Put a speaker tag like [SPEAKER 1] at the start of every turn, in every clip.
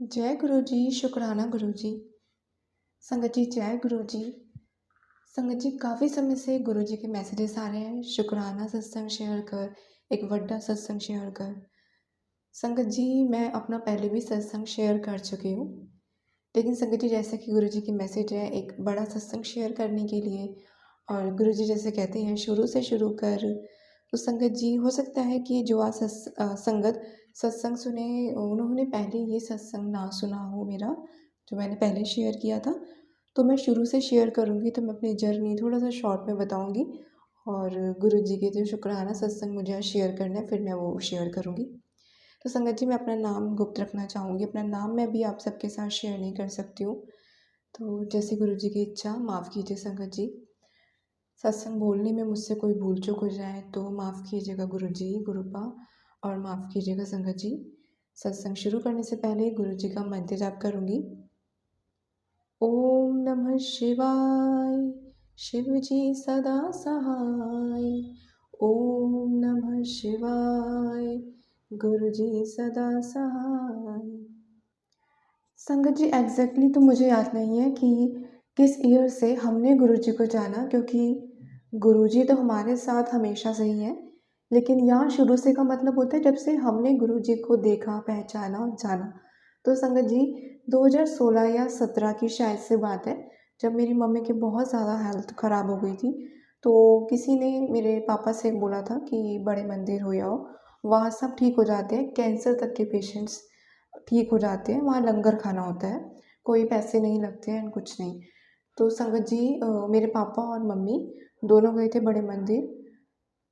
[SPEAKER 1] जय गुरु जी, शुक्राना गुरु जी। संगत जी जय गुरु जी। संगत जी काफ़ी समय से गुरु जी के मैसेजेस आ रहे हैं, शुक्राना सत्संग शेयर कर, एक वड्डा सत्संग शेयर कर। संगत जी मैं अपना पहले भी सत्संग शेयर कर चुकी हूँ, लेकिन संगत जी जैसे कि गुरु जी की मैसेज है एक बड़ा सत्संग शेयर करने के लिए, और गुरु जी जैसे कहते हैं शुरू से शुरू कर। तो संगत जी हो सकता है कि जो आज संगत सत्संग सुने उन्होंने पहले ये सत्संग ना सुना हो मेरा, जो मैंने पहले शेयर किया था। तो मैं शुरू से शेयर करूँगी, तो मैं अपनी जर्नी थोड़ा सा शॉर्ट में बताऊँगी, और गुरु जी के जो शुक्राना सत्संग मुझे आज शेयर करना है फिर मैं वो शेयर करूँगी। तो संगत जी मैं अपना नाम गुप्त रखना चाहूँगी, अपना नाम मैं भी आप सबके साथ शेयर नहीं कर सकती हूँ। तो जैसे गुरु जी की इच्छा, माफ़ कीजिए संगत जी। सत्संग बोलने में मुझसे कोई भूल चूक हो जाए तो माफ़ कीजिएगा गुरु जी, गुरुपा, और माफ़ कीजिएगा संगत जी। सत्संग शुरू करने से पहले गुरु जी का मंत्र जाप करूँगी। ओम नमः शिवाय, शिव जी सदा सहाय। ओम नमः शिवाय, गुरु जी सदा सहाय। संगत जी एग्जैक्टली तो मुझे याद नहीं है कि किस ईयर से हमने गुरु जी को जाना, क्योंकि गुरु जी तो हमारे साथ हमेशा से ही हैं, लेकिन यहाँ शुरू से का मतलब होता है जब से हमने गुरु जी को देखा, पहचाना और जाना। तो संगत जी 2016 या 17 की शायद से बात है, जब मेरी मम्मी की बहुत ज़्यादा हेल्थ ख़राब हो गई थी। तो किसी ने मेरे पापा से बोला था कि बड़े मंदिर हो आओ, वहाँ सब ठीक हो जाते हैं, कैंसर तक के पेशेंट्स ठीक हो जाते हैं, वहाँ लंगर खाना होता है, कोई पैसे नहीं लगते हैं कुछ नहीं। तो संगत जी मेरे पापा और मम्मी दोनों गए थे बड़े मंदिर,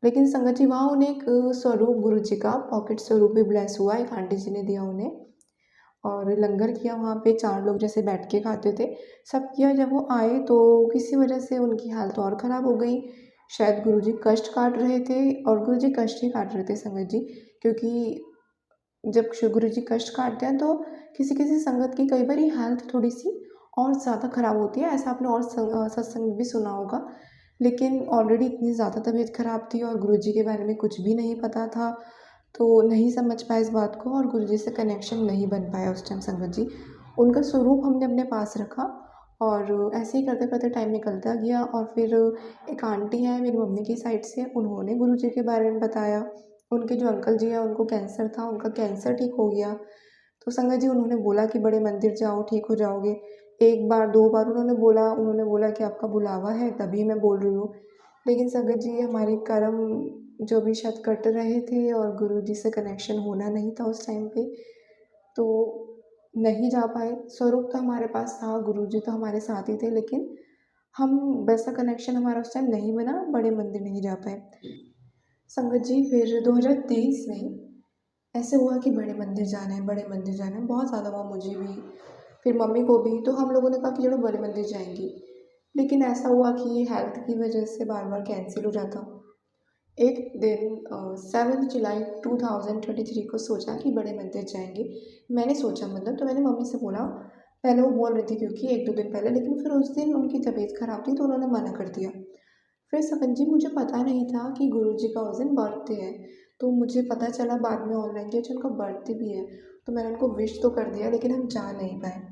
[SPEAKER 1] लेकिन संगत जी वहाँ उन्हें एक स्वरूप गुरु जी का पॉकेट स्वरूप भी ब्लेस हुआ, एक आंटी जी ने दिया उन्हें, और लंगर किया वहाँ पे 4 लोग जैसे बैठ के खाते थे, सब किया। जब वो आए तो किसी वजह से उनकी हालत और ख़राब हो गई, शायद गुरुजी कष्ट काट रहे थे, और गुरुजी कष्ट ही काट रहे थे संगत जी, क्योंकि जब गुरु जी कष्ट काटते हैं तो किसी किसी संगत की कई बार हेल्थ थोड़ी सी और ज़्यादा ख़राब होती है, ऐसा आपने और सत्संग में भी सुना होगा। लेकिन ऑलरेडी इतनी ज़्यादा तबीयत ख़राब थी और गुरु जी के बारे में कुछ भी नहीं पता था, तो नहीं समझ पाए इस बात को, और गुरु जी से कनेक्शन नहीं बन पाया उस टाइम संगत जी। उनका स्वरूप हमने अपने पास रखा, और ऐसे ही करते करते टाइम निकलता गया, और फिर एक आंटी है मेरी मम्मी की साइड से, उन्होंने गुरु जी के बारे में बताया। उनके जो अंकल जी हैं उनको कैंसर था, उनका कैंसर ठीक हो गया। तो संगत जी उन्होंने बोला कि बड़े मंदिर जाओ ठीक हो जाओगे। एक बार 2 बार उन्होंने बोला कि आपका बुलावा है तभी मैं बोल रही हूँ। लेकिन संगत जी हमारे कर्म जो भी शायद कट रहे थे, और गुरु जी से कनेक्शन होना नहीं था उस टाइम पे, तो नहीं जा पाए। स्वरूप तो हमारे पास था, गुरु जी तो हमारे साथ ही थे, लेकिन हम वैसा कनेक्शन हमारा उस टाइम नहीं बना, बड़े मंदिर नहीं जा पाए। संगत जी फिर 2023 में ऐसे हुआ कि बड़े मंदिर जाना है, बड़े मंदिर जाना है, बहुत ज़्यादा हुआ मुझे भी, फिर मम्मी को भी। तो हम लोगों ने कहा कि चलो बड़े मंदिर जाएंगे, लेकिन ऐसा हुआ कि हेल्थ की वजह से बार बार कैंसिल हो जाता। एक दिन 7 जुलाई 2023 को सोचा कि बड़े मंदिर जाएंगे। मैंने सोचा मतलब, तो मैंने मम्मी से बोला, पहले वो बोल रही थी क्योंकि 1-2 दिन पहले, लेकिन फिर उस दिन उनकी तबीयत ख़राब थी तो उन्होंने मना कर दिया। फिर सकन जी मुझे पता नहीं था कि गुरुजी का उस दिन बर्थडे है, तो मुझे पता चला बाद में ऑनलाइन कि अच्छा उनका बर्थडे भी है, तो मैंने उनको विश तो कर दिया लेकिन हम जा नहीं पाए।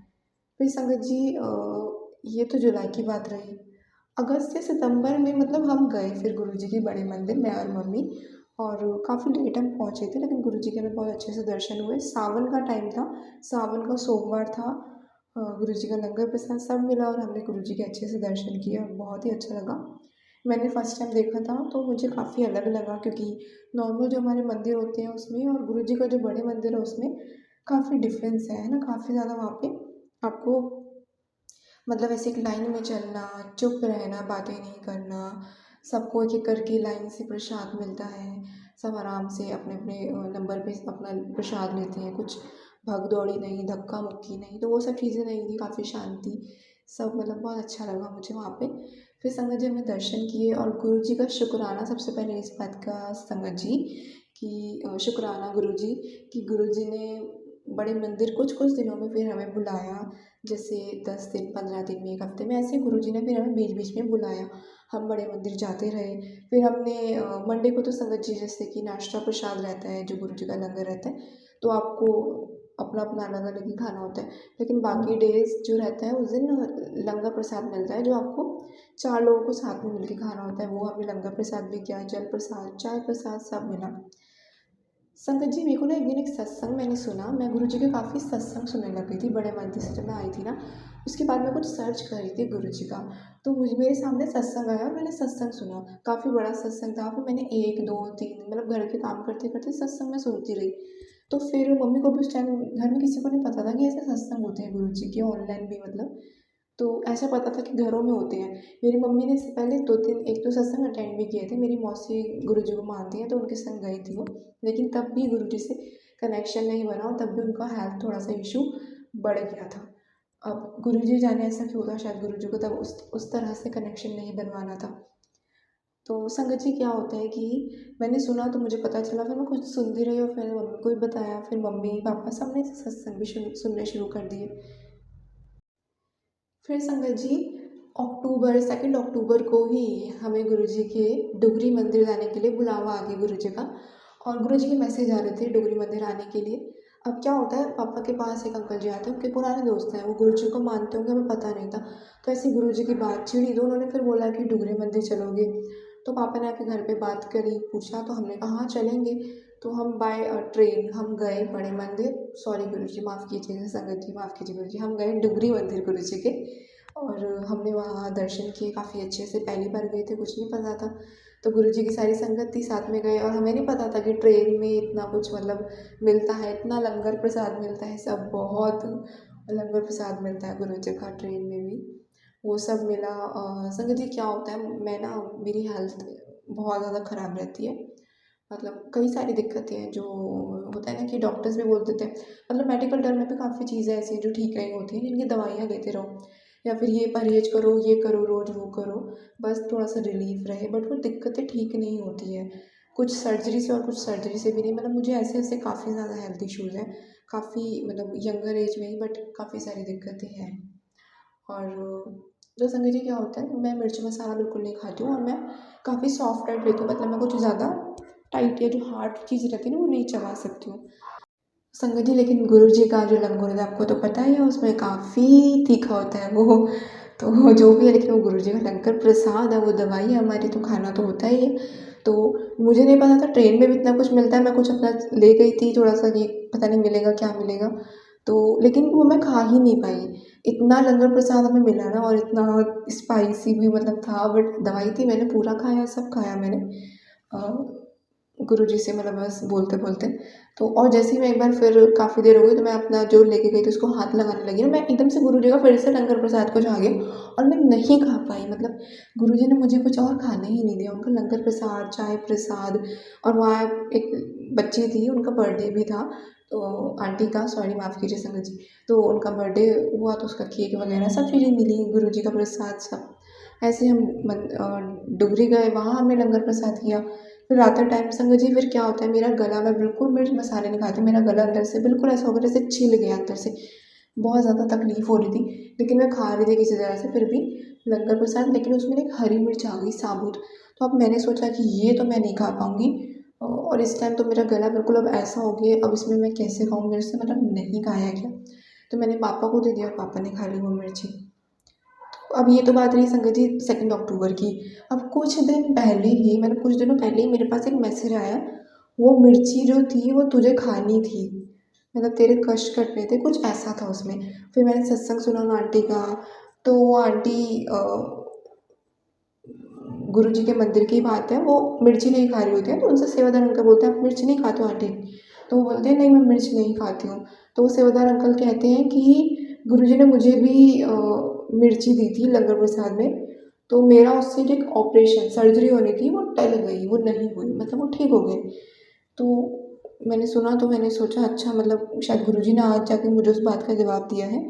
[SPEAKER 1] फिर संगत जी ये तो जुलाई की बात रही। अगस्त या सितंबर में मतलब हम गए फिर गुरुजी के बड़े मंदिर, मैं और मम्मी, और काफ़ी लेट हम पहुँचे थे, लेकिन गुरुजी के हमें बहुत अच्छे से दर्शन हुए। सावन का टाइम था, सावन का सोमवार था, गुरुजी का लंगर प्रसाद सब मिला और हमने गुरुजी के अच्छे से दर्शन किए और बहुत ही अच्छा लगा। मैंने फर्स्ट टाइम देखा था तो मुझे काफ़ी अलग लगा, क्योंकि नॉर्मल जो हमारे मंदिर होते हैं उसमें और गुरुजी का जो बड़े मंदिर है उसमें काफ़ी डिफरेंस है ना, काफ़ी ज़्यादा। वहाँ पे आपको मतलब ऐसे एक लाइन में चलना, चुप रहना, बातें नहीं करना, सबको एक एक करके लाइन से प्रसाद मिलता है, सब आराम से अपने अपने नंबर पे अपना प्रसाद लेते हैं, कुछ भाग दौड़ी नहीं, धक्का मुक्की नहीं, तो वो सब चीज़ें नहीं थी, काफ़ी शांति, सब मतलब बहुत अच्छा लगा मुझे वहाँ पे। फिर संगत जी हमने दर्शन किए, और गुरु जी का शुक्राना सबसे पहले इस बात का संगत जी कि शुक्राना गुरु जी कि गुरु जी ने बड़े मंदिर कुछ कुछ दिनों में फिर हमें बुलाया, जैसे 10 दिन, 15 दिन में, 1 हफ्ते में, ऐसे गुरुजी ने फिर हमें बीच-बीच में बुलाया। हम बड़े मंदिर जाते रहे। फिर हमने मंडे को तो संगत जी जैसे कि नाश्ता प्रसाद रहता है, जो गुरुजी का लंगर रहता है, तो आपको अपना अपना अलग अलग ही खाना होता है। लेकिन बाकी डेज़ जो रहता है उस दिन लंगर प्रसाद मिलता है, जो आपको 4 लोगों को साथ में मिल के खाना होता है। वो हमें लंगर प्रसाद भी किया, जल प्रसाद, चाय प्रसाद सब मिला। संगत जी, मेरे को ना एक दिन एक सत्संग मैंने सुना। मैं गुरु जी के काफ़ी सत्संग सुनने लग गई थी बड़े मंदिर से जब मैं आई थी ना। उसके बाद मैं कुछ सर्च कर रही थी गुरु जी का, तो मुझे मेरे सामने सत्संग आया और मैंने सत्संग सुना। काफ़ी बड़ा सत्संग था। फिर मैंने 1, 2, 3 मतलब घर के काम करते करते सत्संग में सुनती रही। तो फिर मम्मी को भी उस टाइम घर में किसी को नहीं पता था कि ऐसे सत्संग होते हैं गुरु जी के, ऑनलाइन भी मतलब। तो ऐसा पता था कि घरों में होते हैं। मेरी मम्मी ने इससे पहले 2-3 1-2 सत्संग अटेंड भी किए थे। मेरी मौसी गुरुजी को मानती हैं, तो उनके संग गई थी वो। लेकिन तब भी गुरुजी से कनेक्शन नहीं बना और तब भी उनका हेल्थ थोड़ा-सा इश्यू बढ़ गया था। अब गुरुजी जाने ऐसा क्यों था, शायद गुरुजी को तब उस तरह से कनेक्शन नहीं बनवाना था। तो संगत जी क्या होता है कि मैंने सुना तो मुझे पता चला, फिर मैं कुछ सुनती रही और फिर मम्मी को भी बताया, फिर मम्मी-पापा सबने सत्संग भी सुनने शुरू कर दिए। फिर संगत जी अक्टूबर 2 अक्टूबर को ही हमें गुरुजी के डुगरी मंदिर जाने के लिए बुलावा आ गया गुरुजी का, और गुरुजी के मैसेज आ रहे थे डुगरी मंदिर आने के लिए। अब क्या होता है, पापा के पास एक अंकल जी आते हैं, उनके पुराने दोस्त हैं, वो गुरुजी को मानते होंगे, हमें पता नहीं था। तो ऐसे गुरुजी की बात छिड़ी तो उन्होंने फिर बोला कि डुगरी मंदिर चलोगे। तो पापा ने आके घर पे बात करी, पूछा, तो हमने कहा हाँ चलेंगे। तो हम बाय ट्रेन हम गए बड़े मंदिर, सॉरी गुरुजी माफ़ कीजिएगा, संगत जी माफ़ कीजिए गुरुजी, हम गए डुगरी मंदिर गुरुजी के। और हमने वहाँ दर्शन किए काफ़ी अच्छे से। पहली बार गए थे, कुछ नहीं पता था। तो गुरुजी की सारी संगत थी, साथ में गए, और हमें नहीं पता था कि ट्रेन में इतना कुछ मतलब मिलता है, इतना लंगर प्रसाद मिलता है, सब बहुत लंगर प्रसाद मिलता है गुरुजी का ट्रेन में भी। वो सब मिला। संगत जी क्या होता है, मैं ना मेरी हेल्थ बहुत ज़्यादा ख़राब रहती है। मतलब कई सारी दिक्कतें हैं जो होता है ना कि डॉक्टर्स भी बोल देते हैं, मतलब मेडिकल टर्म में भी काफ़ी चीज़ें ऐसी हैं जो ठीक नहीं होती हैं, जिनकी दवाइयाँ लेते रहो या फिर ये परहेज करो, ये करो, रोज़ वो करो, बस थोड़ा सा रिलीफ रहे, बट वो दिक्कतें ठीक नहीं होती हैं। कुछ सर्जरी से और कुछ सर्जरी से भी नहीं। मतलब मुझे ऐसे ऐसे काफ़ी ज़्यादा हेल्थ इश्यूज़ हैं, काफ़ी मतलब यंगर एज में ही, बट काफ़ी सारी दिक्कतें हैं। और जो संगत जी क्या होता है, मैं मिर्च मसाला बिल्कुल नहीं खाती हूँ, और मैं काफ़ी सॉफ्ट डाइट लेती हूँ। मतलब मैं कुछ ज़्यादा टाइट या जो हार्ड चीज़ रहती है ना, वो नहीं चबा सकती हूँ संगत जी। लेकिन गुरु जी का जो लंगर होता है आपको तो पता ही है, उसमें काफ़ी तीखा होता है वो। तो जो भी है, लेकिन वो गुरु जी का लंगर प्रसाद है, वो दवाई है हमारी, तो खाना तो होता ही है। तो मुझे नहीं पता था ट्रेन में भी इतना कुछ मिलता है। मैं कुछ अपना ले गई थी थोड़ा सा कि पता नहीं मिलेगा क्या मिलेगा, तो लेकिन वो मैं खा ही नहीं पाई। इतना लंगर प्रसाद हमें मिला ना, और इतना स्पाइसी भी मतलब था, बट दवाई थी, मैंने पूरा खाया, सब खाया मैंने गुरुजी से, मतलब बस बोलते-बोलते। तो और जैसे ही मैं एक बार फिर काफ़ी देर हो गई, तो मैं अपना जो लेके गई थी उसको हाथ लगाने लगी ना, मैं एकदम से गुरुजी का फिर से लंगर प्रसाद कुछ आ गया और मैं नहीं खा पाई। मतलब गुरुजी ने मुझे कुछ और खाने ही नहीं दिया। उनका लंगर प्रसाद, चाय प्रसाद, और वहाँ एक बच्ची थी, उनका बर्थडे भी था, तो आंटी का, सॉरी माफ़ कीजिए संगत जी। तो उनका बर्थडे हुआ तो उसका केक वगैरह सब चीज़ें मिली, गुरुजी का प्रसाद सब। ऐसे हम डुगरी गए, वहाँ हमने लंगर प्रसाद किया। फिर रात के टाइम संगत जी फिर क्या होता है, मेरा गला, मैं बिल्कुल मिर्च मसाले नहीं खाती, मेरा गला अंदर से बिल्कुल ऐसा हो गया जैसे छिल गया अंदर से, बहुत ज़्यादा तकलीफ़ हो रही थी। लेकिन मैं खा रही थी किसी तरह से फिर भी लंगर प्रसाद, लेकिन उसमें एक हरी मिर्च आ गई साबुत। तो अब मैंने सोचा कि ये तो मैं नहीं खा पाऊँगी, और इस टाइम तो मेरा गला बिल्कुल अब ऐसा हो गया, अब इसमें मैं कैसे खाऊँ, मेरे से मतलब नहीं खाया गया। तो मैंने पापा को दे दिया और पापा ने खा ली वो मिर्ची। अब ये तो बात रही संगत जी 2 अक्टूबर की। अब कुछ दिन पहले ही, मतलब कुछ दिनों पहले ही मेरे पास एक मैसेज आया, वो मिर्ची जो थी वो तुझे खानी थी, मतलब तेरे कष्ट कट रहे थे, कुछ ऐसा था उसमें। फिर मैंने सत्संग सुना उन आंटी का, तो वो आंटी गुरु जी के मंदिर की बात है, वो मिर्ची नहीं खा रही होती है, तो उनसे सेवादार अंकल बोलते हैं आप मिर्च नहीं खाते हो आंटी? तो वो बोलते हैं नहीं मैं मिर्च नहीं खाती हूँ। तो वो सेवादार अंकल कहते हैं कि गुरु जी ने मुझे भी मिर्ची दी थी लंगर प्रसाद में, तो मेरा उससे जो एक ऑपरेशन सर्जरी होनी थी वो टल गई, वो नहीं हुई, मतलब वो ठीक हो गई। तो मैंने सुना तो मैंने सोचा अच्छा, मतलब शायद गुरु जी ने आज जाके मुझे उस बात का जवाब दिया है।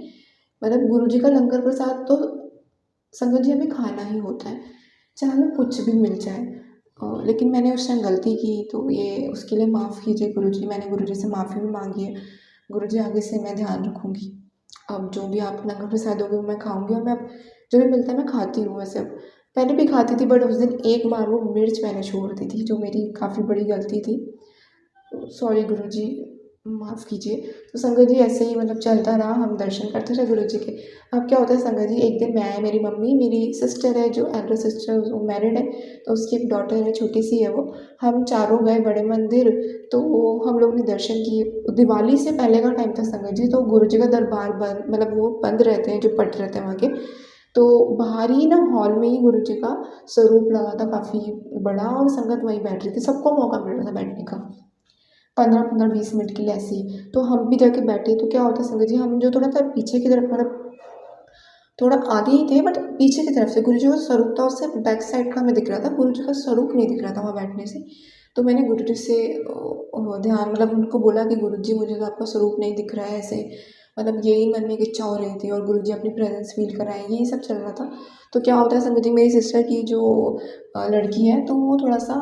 [SPEAKER 1] मतलब गुरु जी का लंगर प्रसाद तो संगत जी हमें खाना ही होता है, चाहे हमें कुछ भी मिल जाए। लेकिन मैंने उस टाइम गलती की, तो ये उसके लिए माफ़ कीजिए गुरुजी, मैंने गुरुजी से माफ़ी भी माँगी है। गुरुजी आगे से मैं ध्यान रखूँगी। अब जो भी आप लंगर प्रसाद दोगे वो मैं खाऊँगी, और मैं अब जो भी मिलता है मैं खाती हूँ वैसे अब। पहले भी खाती थी, बट उस दिन एक बार वो मिर्च मैंने छोड़ दी थी, जो मेरी काफ़ी बड़ी गलती थी। सॉरी गुरुजी, माफ़ कीजिए। तो संगत जी ऐसे ही मतलब चलता रहा, हम दर्शन करते रहे गुरु जी के। अब क्या होता है संगत जी, एक दिन मैं, मेरी मम्मी, मेरी सिस्टर है जो एल्डर सिस्टर, वो मैरिड है, तो उसकी एक डॉटर है, छोटी-सी है वो। हम चारों गए बड़े मंदिर, तो हम लोग ने दर्शन किए। दिवाली से पहले का टाइम था संगत जी, तो गुरु जी का दरबार बंद, मतलब वो बंद रहते हैं, जो पट रहते हैं वहाँ के। तो बाहर ही ना हॉल में ही गुरु जी का स्वरूप लगा था काफ़ी बड़ा, और संगत वहीं बैठ रही थी, सबको मौका मिल रहा था बैठने का। 15-15, 20 मिनट के लिए ऐसे ही। तो हम भी जाके बैठे, तो क्या होता है संगत जी, हम जो थोड़ा-सा पीछे की तरफ, मतलब थोड़ा आगे ही थे बट पीछे की तरफ से गुरु जी का स्वरूप था, उससे बैक साइड का हमें दिख रहा था, गुरु जी का स्वरूप नहीं दिख रहा था वहाँ बैठने से। तो मैंने गुरु जी से ध्यान, मतलब उनको बोला कि गुरु जी मुझे तो आपका स्वरूप नहीं दिख रहा है ऐसे, मतलब यही मन में एक इच्छा हो रही थी, और गुरु जी अपनी प्रेजेंस फील कराएं, यही सब चल रहा था। तो क्या होता है संगत जी, मेरी सिस्टर की जो लड़की है, तो वो थोड़ा सा,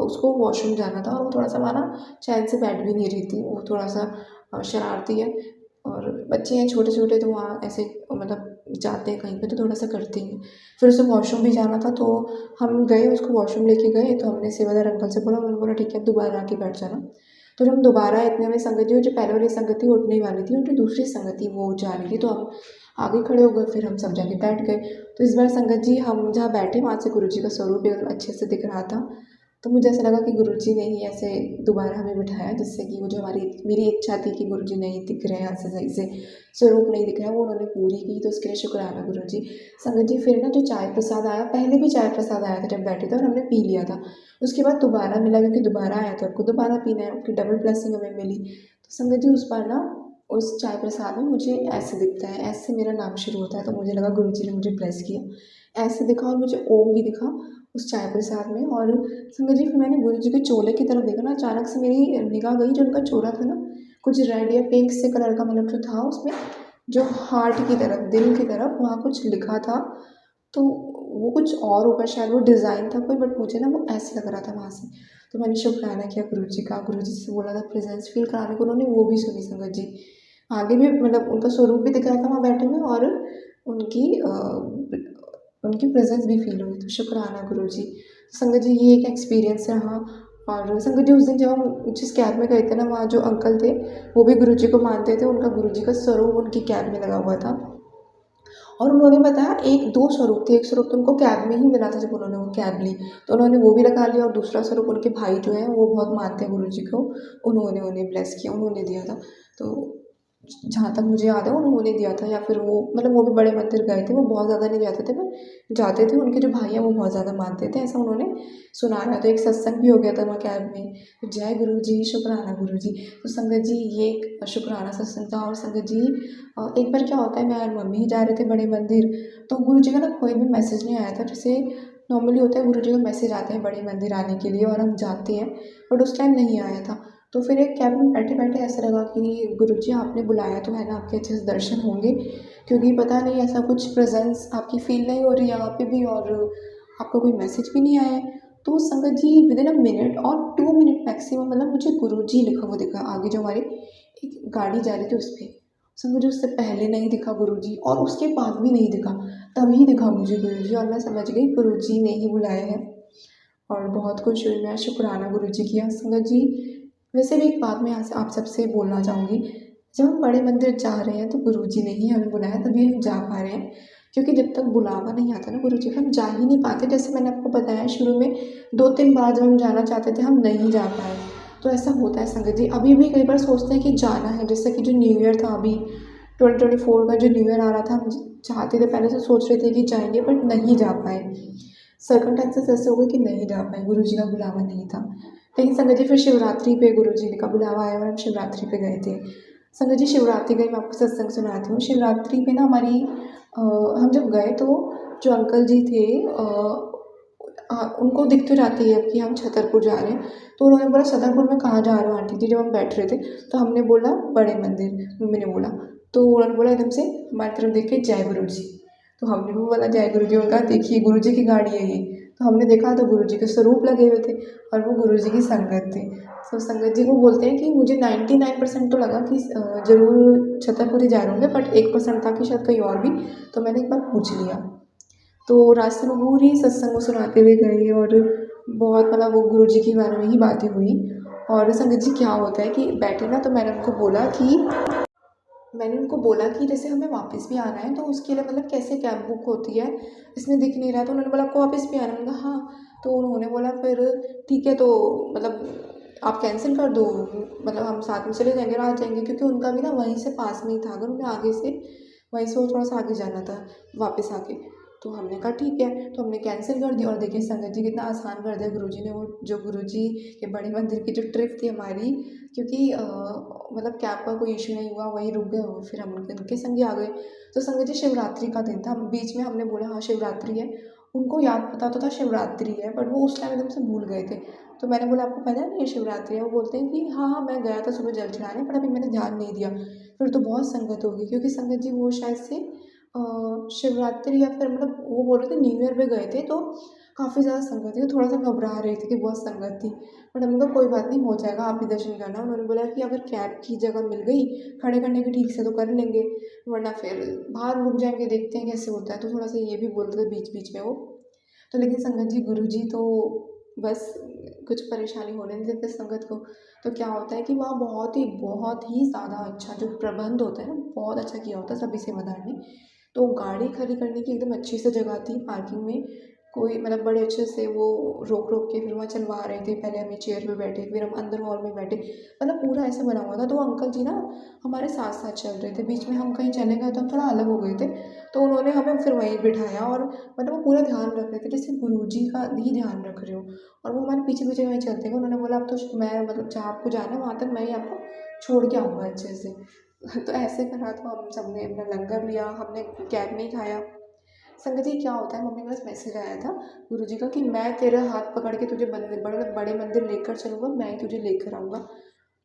[SPEAKER 1] उसको वॉशरूम जाना था, और वो थोड़ा सा वहाँ ना चैन से बैठ भी नहीं रही थी, वो थोड़ा सा शरारती है, और बच्चे हैं छोटे छोटे, तो वहाँ ऐसे मतलब जाते हैं कहीं पे तो थोड़ा सा करते हैं। फिर उसे वॉशरूम भी जाना था, तो हम गए, उसको वॉशरूम लेके गए, तो हमने सेवादार अंकल से बोला, उन्होंने बोला ठीक है, अब दोबारा आके बैठ जाना। तो जब हम दोबारा इतने में संगत जी, जो पहले वाली संगत थी वो उठने वाली थी, और जो दूसरी संगत थी वो जा रही थी, तो हम आगे खड़े हो गए, फिर हम सब जाके बैठ गए। तो इस बार संगत जी हम जहाँ बैठे वहाँ से गुरु जी का स्वरूप एकदम अच्छे से दिख रहा था। तो मुझे ऐसा लगा कि गुरुजी ने ही ऐसे दोबारा हमें बिठाया, जिससे कि वो जो मेरी इच्छा थी कि गुरुजी नहीं दिख रहे हैं यहाँ से सही से, स्वरूप नहीं दिख रहा है, वो उन्होंने पूरी की, तो उसके लिए शुक्राना गुरुजी। संगत जी फिर ना जो चाय प्रसाद आया, पहले भी चाय प्रसाद आया था जब बैठे थे, और हमने पी लिया था। उसके बाद दोबारा मिला, क्योंकि दोबारा आया था, आपको दोबारा पीना है, उसकी डबल ब्लेसिंग हमें मिली। तो संगत जी उस बार ना, उस चाय प्रसाद में मुझे ऐसे दिखता है, ऐसे मेरा नाम शुरू होता है, तो मुझे लगा गुरुजी ने मुझे ब्लेस किया, ऐसे दिखा, और मुझे ओम भी दिखा उस चाय प्रसाद में। और संगत जी फिर मैंने गुरु जी के चोले की तरफ देखा ना, अचानक से मेरी निगाह गई, जो उनका चोला था ना, कुछ रेड या पिंक से कलर का, मतलब जो था उसमें, जो हार्ट की तरफ, दिल की तरफ, वहाँ कुछ लिखा था। तो वो कुछ और होगा शायद, वो डिज़ाइन था कोई, बट मुझे ना वो ऐसे लग रहा था वहाँ से। तो मैंने शुक्राना किया गुरु जी का, गुरु जी से बोला था प्रेजेंस फील कराने को, उन्होंने वो भी सुनी संगत जी। आगे भी मतलब उनका स्वरूप भी दिख रहा था वहाँ बैठे हुए, और उनकी उनकी प्रेजेंस भी फील हुई, तो शुक्राना गुरु जी। संगत जी ये एक एक्सपीरियंस रहा। और संगत जी उस दिन जब हम जिस कैब में गए थे ना, वहाँ जो अंकल थे वो भी गुरु जी को मानते थे, उनका गुरु जी का स्वरूप उनकी कैब में लगा हुआ था। और उन्होंने बताया एक दो स्वरूप थे, एक स्वरूप तो उनको कैब में ही मिला था जब उन्होंने वो कैब ली, तो उन्होंने वो भी लगा लिया, और दूसरा स्वरूप उनके भाई जो है वो बहुत मानते हैं गुरु जी को, उन्होंने उन्हें ब्लेस किया, उन्होंने दिया था। तो जहाँ तक मुझे याद है उन्होंने दिया था, या फिर वो मतलब वो भी बड़े मंदिर गए थे, वो बहुत ज़्यादा नहीं जाते थे, पर जाते थे, उनके जो भाई हैं वो बहुत ज़्यादा मानते थे, ऐसा उन्होंने सुनाया। तो एक सत्संग भी हो गया था वहाँ कैब में। तो जय गुरु जी, शुक्राना गुरु जी। तो संगत जी ये एक शुक्राना सत्संग था। और संगत जी एक बार क्या होता है, मैं और मम्मी जा रहे थे बड़े मंदिर, तो गुरु जी का ना कोई भी मैसेज नहीं आया था। जैसे नॉर्मली होता है गुरु जी का मैसेज आते हैं बड़े मंदिर आने के लिए, और हम जाते हैं, बट उस टाइम नहीं आया था। तो फिर एक कैब में बैठे बैठे ऐसा लगा कि गुरु जी आपने बुलाया तो है ना, आपके अच्छे से दर्शन होंगे, क्योंकि पता नहीं ऐसा कुछ प्रेजेंस आपकी फील नहीं हो रही यहाँ पे भी, और आपका कोई मैसेज भी नहीं आया है। तो संगत जी विद इन अ मिनट और 2 मिनट मैक्सिमम, मतलब मुझे गुरु जी लिखा हुआ दिखा आगे, जो हमारी एक गाड़ी जा रही थी उस पर। सो मुझे उससे पहले नहीं दिखा गुरु जी, और उसके बाद भी नहीं दिखा, तभी दिखा मुझे गुरु जी, और मैं समझ गई गुरु जी ने ही बुलाया है, और बहुत खुश हुई मैं, शुक्राना गुरु जी किया। संगत जी वैसे भी एक बात मैं यहाँ से आप सबसे बोलना चाहूँगी, जब हम बड़े मंदिर जा रहे हैं तो गुरु जी ने ही हमें बुलाया, तभी हम जा पा रहे हैं, क्योंकि जब तक बुलावा नहीं आता ना गुरु जी का, हम जा ही नहीं पाते। जैसे मैंने आपको बताया शुरू में, 2-3 बार जब हम जाना चाहते थे हम नहीं जा पाए, तो ऐसा होता है संगत जी। अभी भी कई बार सोचते हैं कि जाना है, जैसे कि जो न्यू ईयर था अभी 2024 का जो न्यू ईयर आ रहा था, हम चाहते थे, पहले से सोच रहे थे कि जाएंगे, बट नहीं जा पाए। सर्कमस्टेंसेस ऐसे हो गए कि नहीं जा पाए, गुरु जी का बुलावा नहीं था। लेकिन संगत जी फिर शिवरात्रि पे गुरु जी का बुलावा आया, और हम शिवरात्रि पे गए थे। संगत जी शिवरात्रि गई, मैं आपको सत्संग सुनाती हूँ। शिवरात्रि पे ना हमारी हम जब गए, तो जो अंकल जी थे उनको दिख तो जाती है कि हम छतरपुर जा रहे हैं, तो उन्होंने बोला छतरपुर में कहाँ जा रहे हो आंटी जी, जब हम बैठ रहे थे। तो हमने बोला बड़े मंदिर, मम्मी ने बोला। तो उन्होंने बोला एकदम से हमारी तरफ देख के, जय गुरु जी। तो हमने भी बोला जय गुरु जी, उनका देखिए गुरु जी की गाड़ी है ये। तो हमने देखा तो गुरु जी के स्वरूप लगे हुए थे, और वो गुरु जी की संगत थी। तो संगत जी को बोलते हैं कि मुझे 99% तो लगा कि ज़रूर छतरपुर ही जा रहे होंगे, बट 1% था कि शायद कहीं और भी। तो मैंने एक बार पूछ लिया। तो रास्ते में पूरी सत्संग को सुनाते हुए गए, और बहुत मतलब वो गुरु जी के बारे में ही बातें हुई। और संगत जी क्या होता है कि बैठे ना, तो मैंने उनको बोला कि जैसे हमें वापस भी आना है, तो उसके लिए मतलब कैसे कैब बुक होती है, इसमें दिख नहीं रहा। तो उन्होंने बोला आपको वापस भी आना है, मैंने कहा हाँ। तो उन्होंने बोला फिर ठीक है, तो मतलब आप कैंसिल कर दो, मतलब हम साथ में चले जाएंगे और आ जाएंगे, क्योंकि उनका भी ना वहीं से पास में ही था, अगर उन्हें आगे से वहीं से वो थोड़ा सा आगे जाना था वापस आके। तो हमने कहा ठीक है, तो हमने कैंसिल कर दिया। और देखिए संगत जी कितना आसान कर दिया गुरुजी ने, वो जो गुरुजी के बड़े मंदिर की जो ट्रिप थी हमारी, क्योंकि मतलब कैब का कोई इशू नहीं हुआ, वहीं रुक गए और फिर हम उनके संग ही आ गए। तो संगत जी शिवरात्रि का दिन था, बीच में हमने बोला हाँ शिवरात्रि है, उनको याद पता तो था शिवरात्रि है, बट वो उस टाइम एकदम से भूल गए थे। तो मैंने बोला आपको पता है ना ये शिवरात्रि है? वो बोलते हैं कि हाँ हाँ मैं गया था सुबह जल चढ़ाने, पर अभी मैंने ध्यान नहीं दिया। फिर तो बहुत संगत होगी, क्योंकि संगत जी वो शायद से शिवरात्रि या फिर मतलब वो बोल रहे थे न्यू ईयर पे गए थे, तो काफ़ी ज़्यादा संगत थी, तो थोड़ा सा घबरा रही थी कि बहुत संगत थी। बट हमने कहा कोई बात नहीं, हो जाएगा, आप ही दर्शन करना। उन्होंने बोला कि अगर कैब की जगह मिल गई खड़े करने की ठीक से तो कर लेंगे, वरना फिर बाहर रुक जाएंगे, देखते हैं कैसे होता है। तो थोड़ा सा ये भी बोल रहे थे बीच बीच में वो। तो लेकिन संगत जी गुरु जी तो बस कुछ परेशानी होने नहीं देते संगत को। तो क्या होता है कि वहाँ बहुत ही ज़्यादा अच्छा जो प्रबंध होता है ना, बहुत अच्छा किया होता है सभी सेवादार ने। तो गाड़ी खड़ी करने की एकदम अच्छी सी जगह थी पार्किंग में, कोई मतलब बड़े अच्छे से वो रोक रोक के फिर वहाँ चलवा रहे थे। पहले हमें चेयर पे बैठे, फिर हम अंदर हॉल में बैठे, मतलब पूरा ऐसा बना हुआ था। तो वो अंकल जी ना हमारे साथ साथ चल रहे थे, बीच में हम कहीं चले गए तो हम थोड़ा अलग हो गए थे, तो उन्होंने हमें फिर वहीं बिठाया। और मतलब वो पूरा ध्यान रख रहे थे जैसे गुरुजी का ही ध्यान रख रहे हो, और वो हमारे पीछे पीछे वहीं चलते गए। उन्होंने बोला अब तो मैं मतलब जहाँ आपको जाना है वहाँ तक मैं ही आपको छोड़ के आऊँगा अच्छे से। तो ऐसे करा, तो हम सबने अपना लंगर लिया, हमने कैब में ही खाया। संगत जी क्या होता है, मम्मी के पास मैसेज आया था गुरुजी का कि मैं तेरा हाथ पकड़ के तुझे बड़े बड़े मंदिर लेकर चलूँगा, मैं ही तुझे लेकर आऊँगा।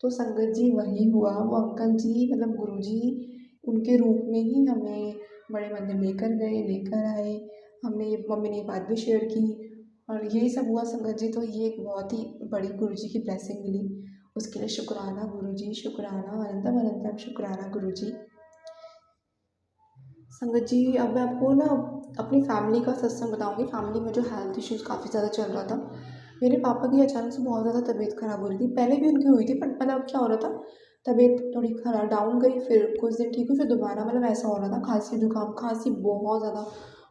[SPEAKER 1] तो संगत जी वही हुआ, वो अंकल जी मतलब गुरुजी उनके रूप में ही हमें बड़े मंदिर लेकर गए, लेकर आए। हमने ये मम्मी ने ये बात भी शेयर की, और यही सब हुआ संगत जी। तो ये एक बहुत ही बड़ी गुरुजी की ब्लेसिंग मिली, उसके लिए शुक्राना गुरुजी, शुक्राना, अनंतम अनंतम शुक्राना गुरुजी। संगत जी अब मैं आपको ना अपनी फैमिली का सत्संग बताऊंगी। फैमिली में जो हेल्थ इश्यूज़ काफ़ी ज़्यादा चल रहा था, मेरे पापा की अचानक से बहुत ज़्यादा तबीयत ख़राब हो रही थी। पहले भी उनकी हुई थी, बट मतलब क्या हो रहा था, तबीयत थोड़ी खराब डाउन गई, फिर कुछ दिन ठीक हुई, फिर दोबारा मतलब ऐसा हो रहा था, खांसी जुकाम, खांसी बहुत ज़्यादा,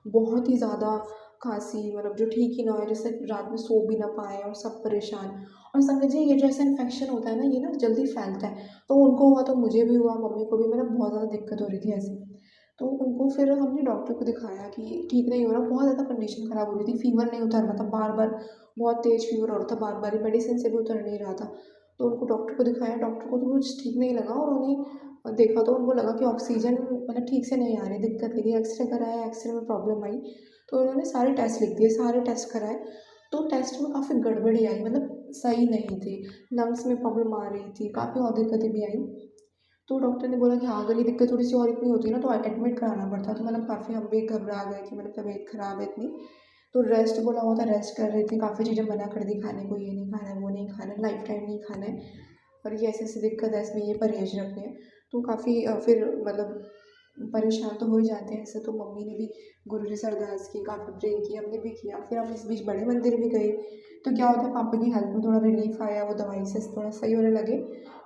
[SPEAKER 1] बहुत ही ज़्यादा खांसी, मतलब जो ठीक ही ना हो, जैसे रात में सो भी ना पाए और सब परेशान। और संगत जी ये जो ऐसा इन्फेक्शन होता है ना, ये ना जल्दी फैलता है, तो उनको हुआ तो मुझे भी हुआ, मम्मी को भी, मतलब बहुत ज़्यादा दिक्कत हो रही थी ऐसे। तो उनको फिर हमने डॉक्टर को दिखाया कि ठीक नहीं हो रहा, बहुत ज़्यादा कंडीशन ख़राब हो रही थी, फ़ीवर नहीं उतर रहा था, बार बार बहुत तेज़ फ़ीवर हो रहा था, बार बार ही मेडिसिन से भी उतर नहीं रहा था। तो उनको डॉक्टर को दिखाया, डॉक्टर को तो कुछ ठीक नहीं लगा, और उन्हें देखा तो उनको लगा कि ऑक्सीजन मतलब ठीक से नहीं आ रही, दिक्कत लगी। एक्सरे कराया, एक्सरे में प्रॉब्लम आई, तो उन्होंने सारे टेस्ट लिख दिए, सारे टेस्ट कराए। तो टेस्ट में काफ़ी गड़बड़ी आई, मतलब सही नहीं थी, लंग्स में प्रॉब्लम आ रही थी, काफ़ी और दिक्कतें भी आई। तो डॉक्टर ने बोला कि हाँ अगर ये दिक्कत थोड़ी सी और इतनी होती है ना तो एडमिट कराना पड़ता। तो मतलब काफ़ी हम भी घबरा गए कि मतलब तबीयत ख़राब है इतनी। तो रेस्ट बोला हुआ था, रेस्ट कर रही थी, काफ़ी चीज़ें मना कर दी खाने को, ये नहीं खाना है, वो नहीं खाना है, लाइफ टाइम नहीं खाना है, और ये ऐसी ऐसी दिक्कत है, इसमें ये परहेज रखने हैं। तो काफ़ी फिर मतलब परेशान तो हो ही जाते हैं ऐसे। तो मम्मी ने भी गुरु जी से अरदास की, काफ़ी प्रे की, हमने भी किया। फिर हम इस बीच बड़े मंदिर भी गए। तो क्या होता है, पापा की हेल्थ में थोड़ा रिलीफ आया, वो दवाई से थोड़ा सही होने लगे।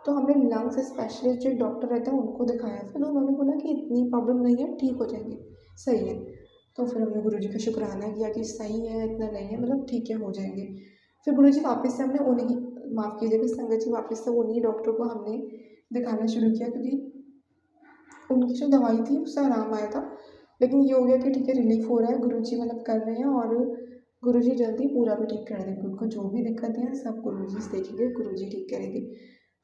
[SPEAKER 1] तो हमने लंग्स स्पेशलिस्ट जो डॉक्टर रहते हैं उनको दिखाया, फिर उन्होंने बोला कि इतनी प्रॉब्लम नहीं है, ठीक हो जाएंगे, सही है। तो फिर हमने गुरु जी का शुक्राना किया कि सही है, इतना नहीं है, मतलब ठीक है, हो जाएंगे। फिर गुरु जी वापस से हमने उन्हीं, माफ़ कीजिएगा संगत जी, वापस से उन्हीं डॉक्टर को हमने दिखाना शुरू किया, क्योंकि उनकी जो दवाई थी उससे आराम आया था। लेकिन ये हो गया कि ठीक है रिलीफ हो रहा है, गुरुजी मतलब कर रहे हैं, और गुरुजी जल्दी पूरा भी ठीक कर देंगे। उनको जो भी दिक्कत है सब गुरुजी से देखेंगे, गुरुजी ठीक करेंगे।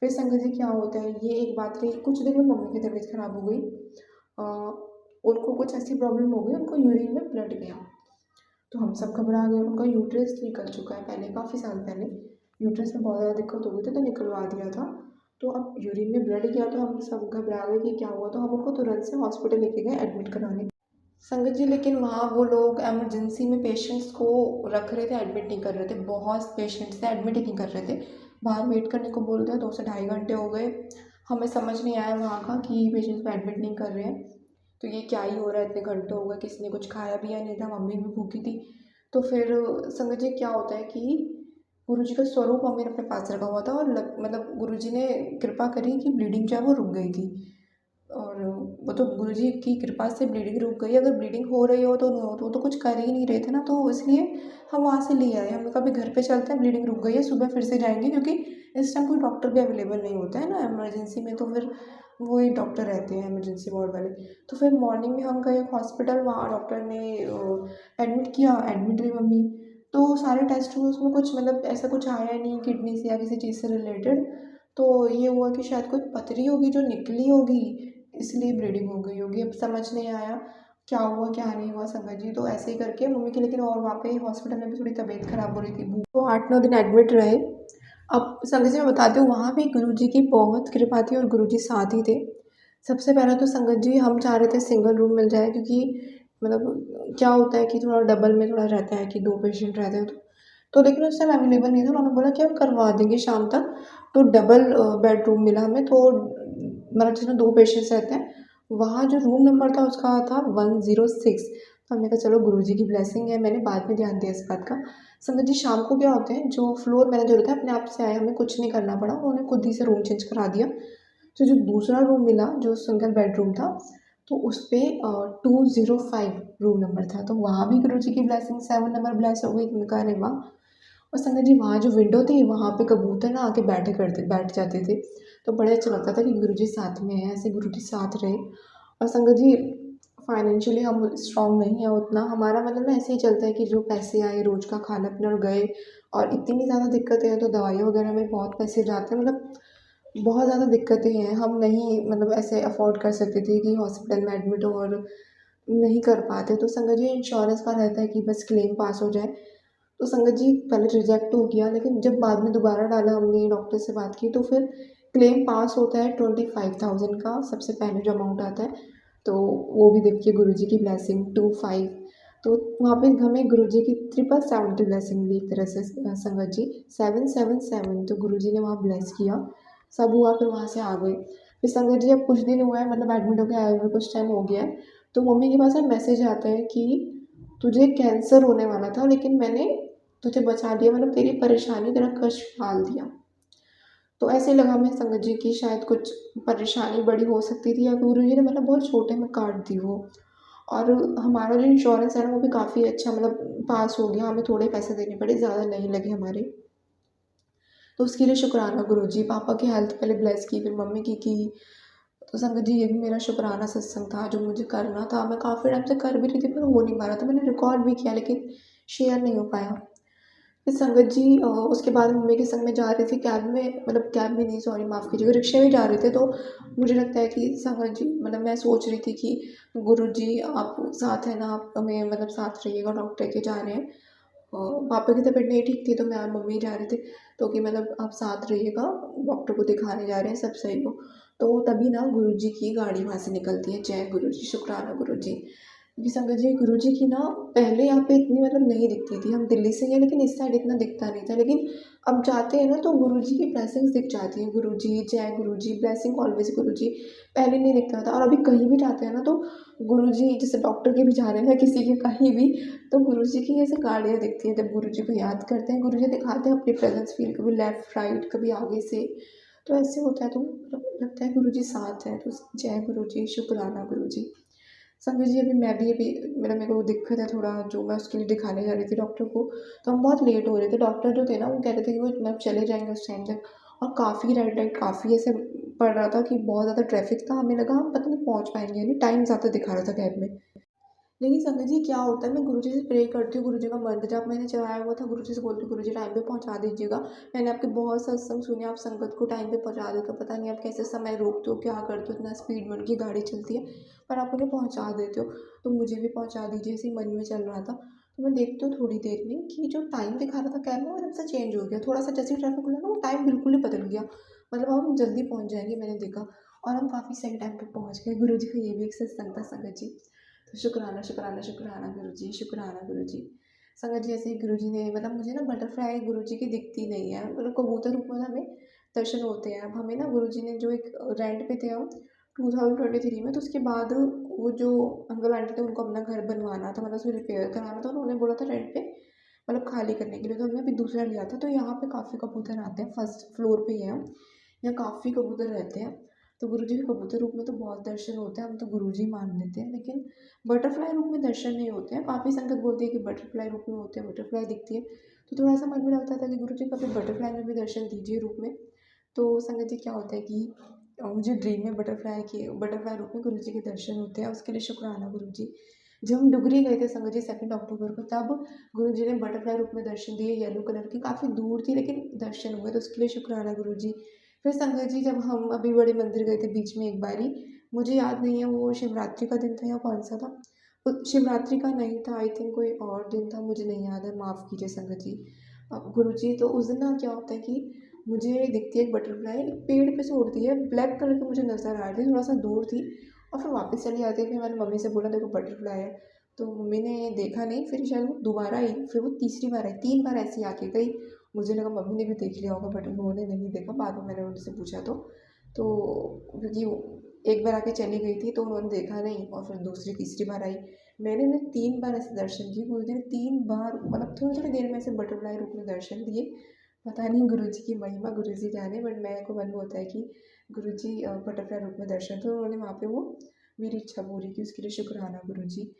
[SPEAKER 1] फिर संगत जी क्या होता है, ये एक बात रही, कुछ दिन में मम्मी की तबीयत खराब हो गई। उनको कुछ ऐसी प्रॉब्लम हो गई, उनको यूरिन में ब्लड गया। तो हम सब घबरा गए, उनका यूट्रस निकल चुका है पहले, काफ़ी साल पहले यूट्रस में बहुत ज़्यादा दिक्कत हो गई थी, तो निकलवा दिया था। तो अब यूरिन में ब्लड गया, तो हम सब घबरा गए कि क्या हुआ। तो हम उनको तुरंत से हॉस्पिटल लेके गए एडमिट कराने। संगत जी लेकिन वहाँ वो लोग इमरजेंसी में पेशेंट्स को रख रहे थे, एडमिट नहीं कर रहे थे। बहुत पेशेंट्स थे, एडमिट ही नहीं कर रहे थे, बाहर वेट करने को बोल रहे, 2 से ढाई घंटे हो गए। हमें समझ नहीं आया वहाँ का कि पेशेंट्स को एडमिट नहीं कर रहे हैं, तो ये क्या ही हो रहा है, इतने घंटे हो गए, किसी ने कुछ खाया भी या नहीं था, मम्मी भी भूखी थी। तो फिर संगत जी क्या होता है कि गुरुजी का स्वरूप मम्मी ने अपने पास रखा हुआ था और मतलब गुरुजी ने कृपा करी कि ब्लीडिंग जो है वो रुक गई थी। और वो तो गुरुजी की कृपा से ब्लीडिंग रुक गई। अगर ब्लीडिंग हो रही हो तो वो तो कुछ कर ही नहीं रहे थे ना, तो इसलिए हम वहाँ से ले आए। हमने कहा अभी घर पे चलते हैं, ब्लीडिंग रुक गई है, सुबह फिर से जाएंगे, क्योंकि इस टाइम कोई डॉक्टर भी अवेलेबल नहीं होता है ना इमरजेंसी में, तो फिर वही डॉक्टर रहते हैं इमरजेंसी वार्ड वाले। तो फिर मॉर्निंग में हम गए हॉस्पिटल, वहाँ डॉक्टर ने एडमिट किया, एडमिट रही मम्मी। तो सारे टेस्ट हुए, उसमें कुछ मतलब ऐसा कुछ आया नहीं किडनी से या किसी चीज़ से रिलेटेड। तो ये हुआ कि शायद कोई पथरी होगी जो निकली होगी, इसलिए ब्लीडिंग हो गई होगी। अब समझ नहीं आया क्या हुआ क्या नहीं हुआ संगत जी। तो ऐसे ही करके मम्मी की, लेकिन और वहाँ पे हॉस्पिटल में भी थोड़ी तबीयत खराब हो रही थी, वो 8-9 दिन एडमिट रहे। अब संगत जी मैं बताती हूँ, वहाँ भी गुरुजी की बहुत कृपा थी और गुरुजी साथ ही थे। सबसे पहले तो संगत जी हम चाह रहे थे सिंगल रूम मिल जाए, क्योंकि मतलब क्या होता है कि थोड़ा डबल में थोड़ा रहता है कि 2 पेशेंट रहते हैं तो लेकिन उस टाइम अवेलेबल नहीं था। उन्होंने बोला कि हम करवा देंगे शाम तक। तो डबल बेडरूम मिला हमें, तो मतलब जिसमें 2 पेशेंट्स रहते हैं, वहाँ जो रूम नंबर था उसका था 106। तो हमने कहा चलो गुरुजी की ब्लेसिंग है, मैंने बाद में ध्यान दिया इस बात का। संगत जी शाम को क्या होता है, जो फ्लोर मैनेजर होता है अपने आप से आया, हमें कुछ नहीं करना पड़ा, उन्होंने खुद ही से रूम चेंज करा दिया। तो जो दूसरा रूम मिला जो सिंगल बेडरूम था, तो उस पे 205 रूम नंबर था। तो वहाँ भी गुरुजी की ब्लेसिंग, 7 नंबर ब्लेस हो गई। मैंने कहा अरे वाह। और संगत जी वहाँ जो विंडो थी, वहाँ पे कबूतर ना आके बैठ जाते थे। तो बड़े अच्छा लगता था कि गुरुजी साथ में है, ऐसे गुरुजी साथ रहे। और संगत जी फाइनेंशियली हम स्ट्रॉन्ग नहीं है उतना, हमारा मतलब ना ऐसे ही चलता है कि जो पैसे आए रोज़ का खाना पीना और गए। और इतनी ज़्यादा दिक्कतें हैं तो दवाइयाँ वगैरह में बहुत पैसे जाते हैं, मतलब बहुत ज़्यादा दिक्कतें हैं। हम नहीं मतलब ऐसे अफोर्ड कर सकते थे कि हॉस्पिटल में एडमिट हो, और नहीं कर पाते। तो संगत जी इंश्योरेंस का रहता है कि बस क्लेम पास हो जाए। तो संगत जी पहले रिजेक्ट हो गया, लेकिन जब बाद में दोबारा डाला, हमने डॉक्टर से बात की, तो फिर क्लेम पास होता है 25,000 का, सबसे पहले जो अमाउंट आता है। तो वो भी देखिए गुरुजी की ब्लेसिंग 25। तो वहाँ पे हमें गुरुजी की 777 की ब्लेसिंग मिली एक तरह से। संगत जी 777 तो गुरुजी ने वहाँ ब्लेस किया, सब हुआ, फिर वहाँ से आ गए। फिर संगत जी अब कुछ दिन हुआ है, मतलब एडमिट होके आए हुए कुछ टाइम हो गया है। तो मम्मी के पास एक मैसेज आता है कि तुझे कैंसर होने वाला था, लेकिन मैंने तुझे बचा लिया, मतलब तेरी परेशानी, तेरा कष्ट टाल दिया। तो ऐसे लगा हमें संगत जी की शायद कुछ परेशानी बड़ी हो सकती थी, या गुरुजी ने मतलब बहुत छोटे में काट दी वो। और हमारा जो इंश्योरेंस है ना वो भी काफ़ी अच्छा मतलब पास हो गया, हमें थोड़े पैसे देने पड़े, ज़्यादा नहीं लगे हमारे। तो उसके लिए शुक्राना गुरुजी। पापा की हेल्थ पहले ब्लेस की, फिर मम्मी की। तो संगत जी ये भी मेरा शुक्राना सत्संग था जो मुझे करना था। मैं काफ़ी टाइम से कर भी रही थी पर हो नहीं पा रहा था, मैंने रिकॉर्ड भी किया लेकिन शेयर नहीं हो पाया। फिर संगत जी उसके बाद मम्मी के संग में जा रही थी कैब में, मतलब कैब में नहीं, सॉरी माफ़ कीजिएगा, रिक्शे में जा रहे थे। तो मुझे लगता है कि संगत जी मतलब मैं सोच रही थी कि गुरुजी आप साथ हैं ना, आप हमें मतलब साथ रहिएगा, डॉक्टर के जा रहे हैं। पापा की तबीयत नहीं ठीक थी तो मैं और मम्मी जा रहे थे, तो कि मतलब आप साथ रहिएगा, डॉक्टर को दिखाने जा रहे हैं, सब सही हो। तो तभी ना गुरुजी की गाड़ी वहाँ से निकलती है। जय गुरुजी, शुक्राना गुरुजी। क्योंकि संगत जी गुरुजी की ना पहले यहाँ पे इतनी मतलब नहीं दिखती थी, हम दिल्ली से हैं लेकिन इस साइड इतना दिखता नहीं था, लेकिन अब जाते हैं ना तो गुरुजी की ब्लेसिंग्स दिख जाती हैं। गुरुजी, जय गुरुजी, ब्लेसिंग ऑलवेज गुरुजी। पहले नहीं दिखता था। और अभी कहीं भी जाते हैं ना तो गुरुजी, जैसे डॉक्टर के भी जा रहे हैं या किसी के कहीं भी, तो गुरुजी की ऐसे गाड़ियाँ दिखती हैं। जब गुरुजी को याद करते हैं, गुरुजी दिखाते हैं अपनी प्रेजेंस फील, कभी लेफ्ट राइट कभी आगे से। तो ऐसे होता है, तो मतलब लगता है गुरुजी साथ है। तो जय गुरुजी, शुक्राना गुरुजी। संगत जी अभी मेरा मेरे को दिक्कत है थोड़ा, जो मैं उसके लिए दिखाने जा रही थी डॉक्टर को। तो हम बहुत लेट हो रहे थे, डॉक्टर जो थे ना वो कह रहे थे कि वो मतलब चले जाएंगे उस टाइम तक। और काफ़ी रेड लाइट काफ़ी ऐसे पड़ रहा था कि बहुत ज़्यादा ट्रैफिक था, हमें लगा हम पता नहीं पहुँच पाएंगे नहीं, टाइम ज़्यादा दिखा रहा था कैब में। लेकिन संगत जी क्या होता है, मैं गुरुजी से प्रे करती हूँ, गुरुजी का मंत्र जब मैंने चढ़ाया हुआ था, गुरुजी से बोलती हूँ गुरुजी टाइम पे पहुँचा दीजिएगा। मैंने आपके बहुत सत्संग सुने, आप संगत को टाइम पे पहुँचा देते हो, पता नहीं आप कैसे समय रोकते हो, क्या करते हो, इतना स्पीड में उनकी गाड़ी चलती है, पर आप उन्हें पहुँचा देते हो। तो मुझे भी पहुँचा दीजिए, ऐसे ही मन में चल रहा था। तो मैं देखती हूँ थोड़ी देर में कि जो टाइम दिखा रहा था कैब में वो एकदम से चेंज हो गया, थोड़ा सा जैसे ही ट्रैफिक खुला ना वो टाइम बिल्कुल ही बदल गया। मतलब अब हम जल्दी पहुँच जाएंगे, मैंने देखा। और हम काफ़ी सही टाइम पे पहुँच गए। गुरुजी का ये भी एक सत्संग था संगत जी। तो शुक्राना शुक्राना शुक्राना गुरुजी, शुक्राना गुरुजी। संगत जी ऐसे ही गुरुजी ने मतलब मुझे ना बटरफ्लाई गुरुजी की दिखती नहीं है, मतलब कबूतर रूप में हमें दर्शन होते हैं। अब हमें ना गुरुजी ने जो एक रेंट पे थे हम 2023 में, तो उसके बाद वो जो अंकल आंटी थे उनको अपना घर बनवाना था, मतलब उसमें रिपेयर कराना था, उन्होंने बोला था रेंट पे मतलब खाली करने के लिए। तो हमने अभी दूसरा लिया था। तो यहाँ पे काफ़ी कबूतर आते हैं, फर्स्ट फ्लोर पे ही है हम, यहाँ काफ़ी कबूतर रहते हैं। तो गुरुजी के कबूतर रूप में तो बहुत दर्शन होते हैं, हम तो गुरुजी मान लेते हैं। लेकिन बटरफ्लाई रूप में दर्शन नहीं होते हैं। काफ़ी संगत बोलती है कि बटरफ्लाई रूप में होते हैं, बटरफ्लाई दिखती है। तो थोड़ा सा मन में लगता था कि गुरुजी कभी बटरफ्लाई में भी दर्शन दीजिए रूप में। तो संगत जी क्या होता है कि मुझे ड्रीम में बटरफ्लाई रूप में गुरुजी के दर्शन होते हैं, उसके लिए शुक्राना गुरुजी। जब हम डुगरी गए थे संगत जी 2 अक्टूबर को, तब गुरुजी ने बटरफ्लाई रूप में दर्शन दिए, येलो कलर की, काफ़ी दूर थी लेकिन दर्शन हुए, तो उसके लिए शुक्राना गुरुजी। फिर संगत जी जब हम अभी बड़े मंदिर गए थे बीच में एक बारी, मुझे याद नहीं है वो शिवरात्रि का दिन था या कौन सा था। शिवरात्रि का नहीं था, आई थिंक कोई और दिन था, मुझे नहीं याद है, माफ़ कीजिए संगत जी। अब गुरुजी तो उस दिन ना क्या होता है कि मुझे दिखती है एक बटरफ्लाई, एक पेड़ पे से उड़ती है, ब्लैक कलर की मुझे नज़र आ रही थी, थोड़ा सा दूर थी और फिर वापस चली जाती है। फिर मैंने मम्मी से बोला देखो बटरफ्लाई है, तो मम्मी ने देखा नहीं, फिर शायद वो दोबारा आई, फिर वो तीसरी बार आई, 3 बार ऐसी आके गई। मुझे लगा मम्मी ने भी देख लिया होगा, बट उन्होंने नहीं देखा। बाद में मैंने उनसे पूछा तो क्योंकि वो एक बार आके चली गई थी तो उन्होंने देखा नहीं, और फिर दूसरी तीसरी बार आई। मैंने उन्हें 3 बार ऐसे दर्शन किए गुरुजी ने, 3 बार, मतलब थोड़ी-थोड़ी देर में ऐसे बटरफ्लाई रूप में दर्शन दिए। पता नहीं गुरुजी की महिमा गुरुजी जाने, बट मेरे को मन में होता है कि गुरुजी बटरफ्लाई रूप में दर्शन, तो उन्होंने वहाँ पे वो मेरी इच्छा पूरी की, उसके लिए शुक्राना गुरुजी।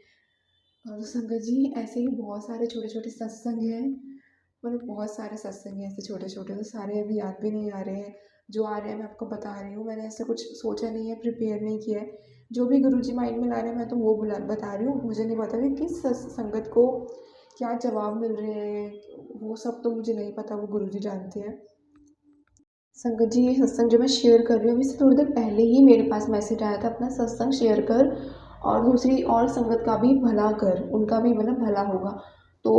[SPEAKER 1] और संगत जी ऐसे ही बहुत सारे छोटे-छोटे सत्संग हैं, मतलब बहुत सारे सत्संग हैं ऐसे छोटे-छोटे, तो सारे अभी याद भी नहीं आ रहे हैं। जो आ रहे हैं मैं आपको बता रही हूँ, मैंने ऐसा कुछ सोचा नहीं है, प्रिपेयर नहीं किया है। जो भी गुरुजी माइंड में ला रहे हैं मैं तो वो बता रही हूँ। मुझे नहीं पता कि किस संगत को क्या जवाब मिल रहे हैं, वो सब तो मुझे नहीं पता, वो गुरुजी जानते हैं। संगत जी ये सत्संग जो मैं शेयर कर रही हूँ, अभी से थोड़ी देर पहले ही मेरे पास मैसेज आया था, अपना सत्संग शेयर कर और दूसरी और संगत का भी भला कर, उनका भी मतलब भला होगा। तो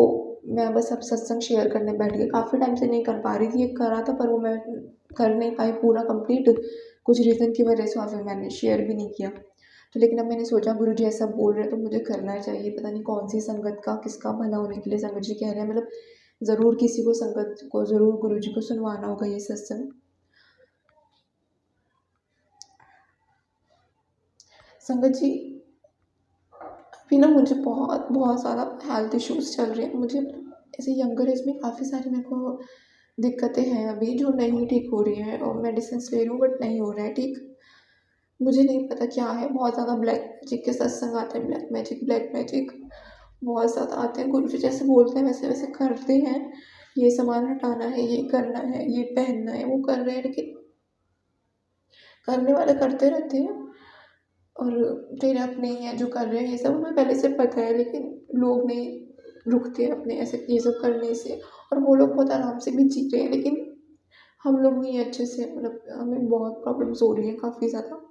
[SPEAKER 1] मैं बस अब सत्संग शेयर करने बैठ गई, काफ़ी टाइम से नहीं कर पा रही थी, एक करा था पर वो मैं कर नहीं पाई पूरा कंप्लीट, कुछ रीज़न की वजह से, और फिर मैंने शेयर भी नहीं किया। तो लेकिन अब मैंने सोचा गुरुजी ऐसा बोल रहे हैं तो मुझे करना चाहिए, पता नहीं कौन सी संगत का किसका भला होने के लिए संगत जी कह रहे हैं, मतलब ज़रूर किसी को, संगत को ज़रूर गुरुजी को सुनवाना होगा ये सत्संग। संगत जी अभी ना मुझे बहुत बहुत ज़्यादा हेल्थ इश्यूज़ चल रहे हैं, मुझे ऐसे यंगर एज में काफ़ी सारी मेरे को दिक्कतें हैं अभी जो नहीं ठीक हो रही हैं, और मेडिसिन ले रही हूँ बट नहीं हो रहा है ठीक। मुझे नहीं पता क्या है, बहुत ज़्यादा ब्लैक मैजिक के सत्संग आते हैं, ब्लैक मैजिक बहुत ज़्यादा आते हैं। गुरुजी जैसे बोलते हैं वैसे वैसे करते हैं, ये सामान हटाना है, ये करना है, ये पहनना है, वो कर रहे हैं, लेकिन करने वाले करते रहते हैं और फिर अपने ये जो कर रहे हैं ये सब हमें पहले से पता है, लेकिन लोग नहीं रुकते अपने ऐसे ये सब करने से, और वो लोग बहुत आराम से भी जी रहे हैं, लेकिन हम लोग नहीं अच्छे से, मतलब हमें बहुत प्रॉब्लम्स हो रही हैं काफ़ी ज़्यादा,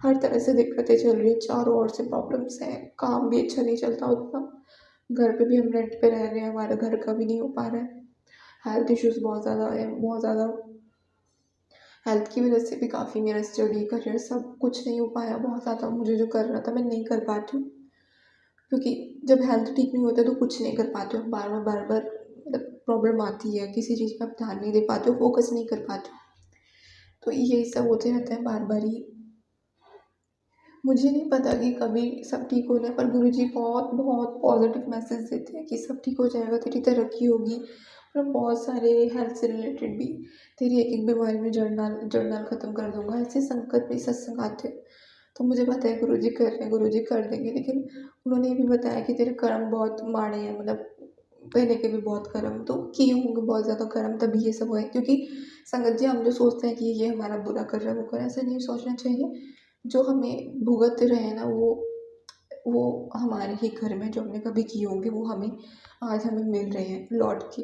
[SPEAKER 1] हर तरह से दिक्कतें चल रही हैं, चारों ओर से प्रॉब्लम्स हैं, काम भी अच्छा नहीं चलता उतना, घर पे भी हम रेंट पे रह रहे हैं, हमारा घर का भी नहीं हो पा रहा है, हेल्थ इश्यूज़ बहुत ज़्यादा है, बहुत ज़्यादा हेल्थ की वजह से भी काफ़ी मेरा स्टडी करियर सब कुछ नहीं हो पाया, बहुत ज़्यादा मुझे जो करना था मैं नहीं कर पाती हूँ, क्योंकि जब हेल्थ ठीक नहीं होता तो कुछ नहीं कर पाते हो, बार बार मतलब प्रॉब्लम आती है, किसी चीज़ पे आप ध्यान नहीं दे पाते हो, फोकस नहीं कर पाते हो, तो यही सब होते रहता है बार बार ही। मुझे नहीं पता कि कभी सब ठीक होना है, पर गुरुजी बहुत बहुत पॉजिटिव मैसेज देते हैं कि सब ठीक हो जाएगा, तेरी तरक्की होगी, मतलब बहुत सारे हेल्थ से रिलेटेड भी, तेरी एक एक बीमारी में जड़ना जड़ना ख़त्म कर दूंगा, ऐसे संकट में सत्संग आते हैं। तो मुझे पता है गुरुजी कर रहे हैं, गुरुजी कर देंगे, लेकिन उन्होंने ये भी बताया कि तेरे कर्म बहुत माड़े हैं, मतलब पहले के भी बहुत कर्म तो किए होंगे, बहुत ज़्यादा कर्म, तभी ये सब हुआ है। क्योंकि संगत जी हम जो सोचते हैं कि ये हमारा बुरा कर रहा है, वो कर रहा है, ऐसा नहीं सोचना चाहिए। जो हमें भुगत रहे हैं ना, वो हमारे ही घर में जो हमने कभी किए होंगे, वो हमें आज हमें मिल रहे हैं लौट के।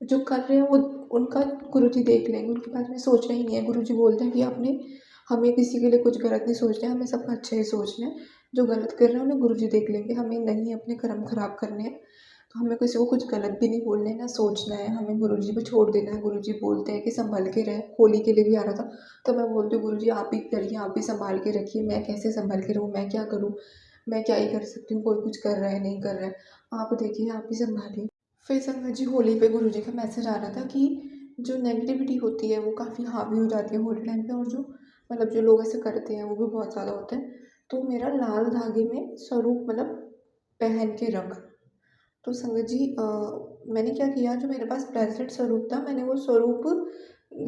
[SPEAKER 1] जो कर रहे हैं वो उनका गुरुजी देख लेंगे, उनके बारे में सोचना ही नहीं है। गुरुजी बोलते हैं कि आपने हमें किसी के लिए कुछ गलत नहीं सोचना है, हमें सबका अच्छा ही सोचना है। जो गलत कर रहे हैं उन्हें गुरुजी देख लेंगे, हमें नहीं अपने कर्म खराब करने हैं। तो हमें किसी को कुछ गलत भी नहीं बोलना है, ना सोचना है, हमें गुरुजी पे छोड़ देना है। गुरुजी बोलते हैं कि संभल के रहें, होली के लिए भी आ रहा था, तो मैं बोलती हूँ गुरुजी आप ही करिए, आप ही संभाल के रखिए, मैं कैसे संभल के रहूँ, मैं क्या करूँ, मैं क्या ही कर सकती हूँ, कोई कुछ कर रहा है नहीं कर रहा है, आप देखिए आप ही संभालिए। फिर संगत जी होली पे गुरुजी का मैसेज आ रहा था कि जो नेगेटिविटी होती है वो काफ़ी हावी हो जाती है होली टाइम पे, और जो मतलब जो लोग ऐसे करते हैं वो भी बहुत ज़्यादा होते हैं। तो मेरा लाल धागे में स्वरूप मतलब पहन के रख, तो संगत जी मैंने क्या किया, जो मेरे पास ब्रेसलेट स्वरूप था मैंने वो स्वरूप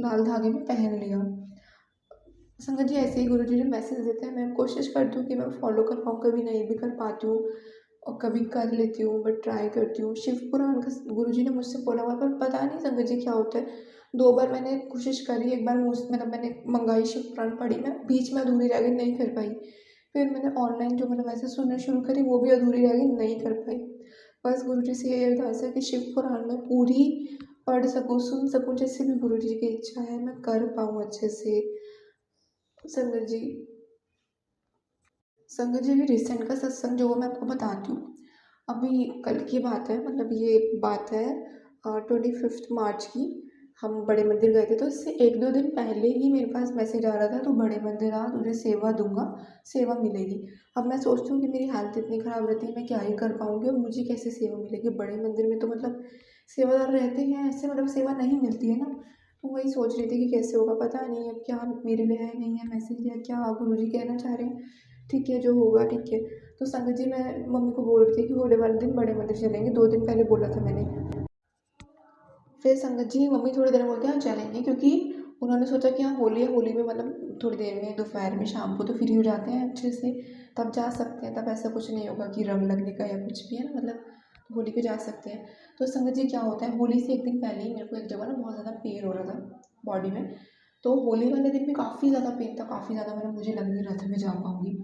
[SPEAKER 1] लाल धागे में पहन लिया। संगत जी ऐसे ही गुरुजी ने मैसेज देते हैं, मैं कोशिश करती हूँ कि मैं फॉलो कर पाऊँ, कभी नहीं भी कर पाती हूँ और कभी कर लेती हूँ, बट ट्राई करती हूँ। शिव पुराण का गुरुजी ने मुझसे बोला हुआ, पर पता नहीं संगत जी क्या होता है। 2 बार मैंने कोशिश करी, एक बार मतलब मैंने मंगाई शिव पुराण पढ़ी, मैं बीच में अधूरी रह गई, नहीं कर पाई। फिर मैंने ऑनलाइन जो मतलब ऐसे सुनना शुरू करी, वो भी अधूरी रह गई, नहीं कर पाई। बस गुरुजी से यही अरदास है कि शिव पुराण में पूरी पढ़ सकूँ, सुन सकूँ, जैसे भी गुरुजी की इच्छा है मैं कर पाऊँ अच्छे से। संगत जी, संगत जी अभी रिसेंट का सत्संग जो वो मैं आपको बताती हूँ। अभी कल की बात है, मतलब ये बात है 25 मार्च की। हम बड़े मंदिर गए थे, तो इससे 1-2 दिन पहले ही मेरे पास मैसेज आ रहा था, तू बड़े मंदिर आ, तुझे सेवा दूंगा, सेवा मिलेगी। अब मैं सोचती हूँ कि मेरी हालत इतनी ख़राब रहती है, मैं क्या ही कर पाऊँगी और मुझे कैसे सेवा मिलेगी। बड़े मंदिर में तो मतलब सेवादार रहते हैं, ऐसे मतलब सेवा नहीं मिलती है ना। तो वही सोच रही थी कि कैसे होगा, पता नहीं अब क्या मेरे लिए है नहीं है मैसेज, या क्या गुरुजी कहना चाह रहे हैं। ठीक है, जो होगा ठीक है। तो संगत जी मैं मम्मी को बोल रही थी कि होली वाले दिन बड़े मंदिर चलेंगे, 2 दिन पहले बोला था मैंने। फिर संगत जी मम्मी थोड़ी देर में बोलते हैं हाँ चलेंगे, क्योंकि उन्होंने सोचा कि हाँ होली है, होली में मतलब थोड़ी देर में दोपहर में शाम को तो फ्री हो जाते हैं अच्छे से, तब जा सकते हैं, तब ऐसा कुछ नहीं होगा कि रंग लगने का या कुछ भी है ना, मतलब होली पे जा सकते हैं। तो संगत जी क्या होता है, होली से एक दिन पहले ही मेरे को एक जगह ना बहुत ज़्यादा पेन हो रहा था बॉडी में। तो होली वाले दिन भी काफ़ी ज़्यादा पेन था, काफ़ी ज़्यादा, मतलब मुझे लग नहीं रहा था मैं जा पाऊँगी।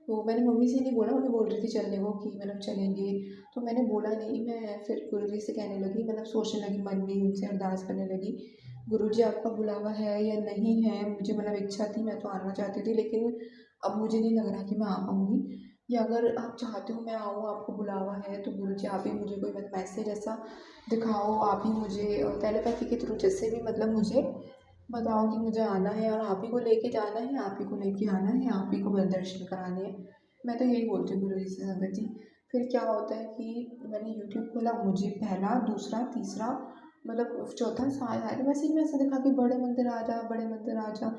[SPEAKER 1] तो मैंने मम्मी से नहीं बोला, मम्मी बोल रही थी चलने को कि मतलब चलेंगे। तो मैंने बोला नहीं, मैं फिर गुरुजी से कहने लगी, मतलब सोचने लगी मन में ही, उनसे अरदास करने लगी, गुरुजी आपका बुलावा है या नहीं है। मुझे मतलब इच्छा थी, मैं तो आना चाहती थी, लेकिन अब मुझे नहीं लग रहा कि मैं आ पाऊँगी, या अगर आप चाहते हो मैं आऊँ, आपको बुलावा है तो गुरुजी आप ही मुझे कोई मैसेज ऐसा दिखाओ, आप ही मुझे टेलीपैथी के थ्रू जैसे भी मतलब मुझे बताओ कि मुझे आना है और आप ही को लेके जाना है, आप ही को लेके आना है, आप ही को बस दर्शन कराने हैं। मैं तो यही बोलती हूँ गुरुजी से संगत जी। फिर क्या होता है कि मैंने यूट्यूब खोला, मुझे पहला, दूसरा, तीसरा, मतलब चौथा साल आया, मैसेज में ऐसा दिखा कि बड़े मंदिर आ जा, बड़े मंदिर आ जा,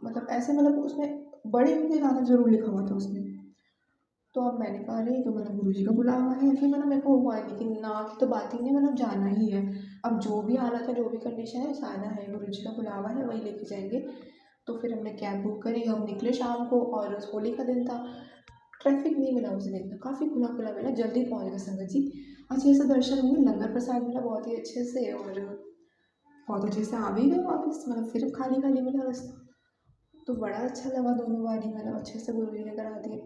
[SPEAKER 1] मतलब ऐसे, मतलब उसमें बड़े मंदिर आना ज़रूर लिखा हुआ था उसमें। तो अब मैंने कहा अरे ये तो मतलब गुरुजी का बुलावा है, फिर मतलब मेरे को हुआ है, लेकिन ना की तो बात ही नहीं, मतलब जाना ही है। अब जो भी हालत है, जो भी कंडीशन है, जाना है, गुरुजी का बुलावा है, वही लेके जाएंगे। तो फिर हमने कैब बुक करी, हम निकले शाम को, और होली का दिन था, ट्रैफिक नहीं मिला उस दिन, काफ़ी खुला खुला मिला, जल्दी पहुँच गए संगत जी। अच्छे से दर्शन हुए, लंगर प्रसाद मिला बहुत ही अच्छे से, और बहुत अच्छे से आ भी गए वापस, मतलब फिर खाली खाली मिला रास्ता। तो बड़ा अच्छा लगा, दोनों बारी मतलब अच्छे से गुरुजी ने करा दिए।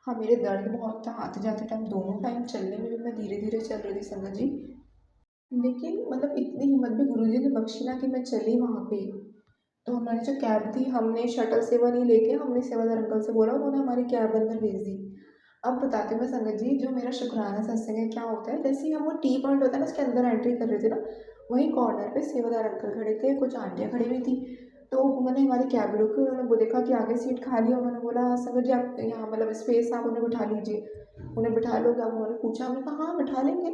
[SPEAKER 1] हाँ, मेरे दर्द बहुत था आते जाते टाइम, दोनों टाइम चलने में भी मैं धीरे धीरे चल रही थी संगत जी, लेकिन मतलब इतनी हिम्मत भी गुरुजी ने बख्शी ना कि मैं चली वहाँ पे। तो हमारी जो कैब थी, हमने शटल सेवा नहीं लेके, हमने सेवादार अंकल से बोला, उन्होंने हमारी कैब अंदर भेज दी। अब बताती हूँ मैं संगत जी, जो मेरा शुक्राना सत्संग है क्या होता है, जैसे ही हम वो टी पॉइंट होता है ना, उसके अंदर एंट्री कर रहे थे ना, वहीं कॉर्नर पे सेवादार अंकल खड़े थे, कुछ आंटियाँ खड़ी हुई थी। तो उन्होंने हमारी कैब रोकी, उन्होंने वो देखा कि आगे सीट खाली है, उन्होंने बोला संगत जी आप यहाँ मतलब स्पेस, आप उन्हें बिठा लीजिए, उन्हें बिठा लोगे आप, उन्होंने पूछा, हमने कहा हाँ बिठा लेंगे,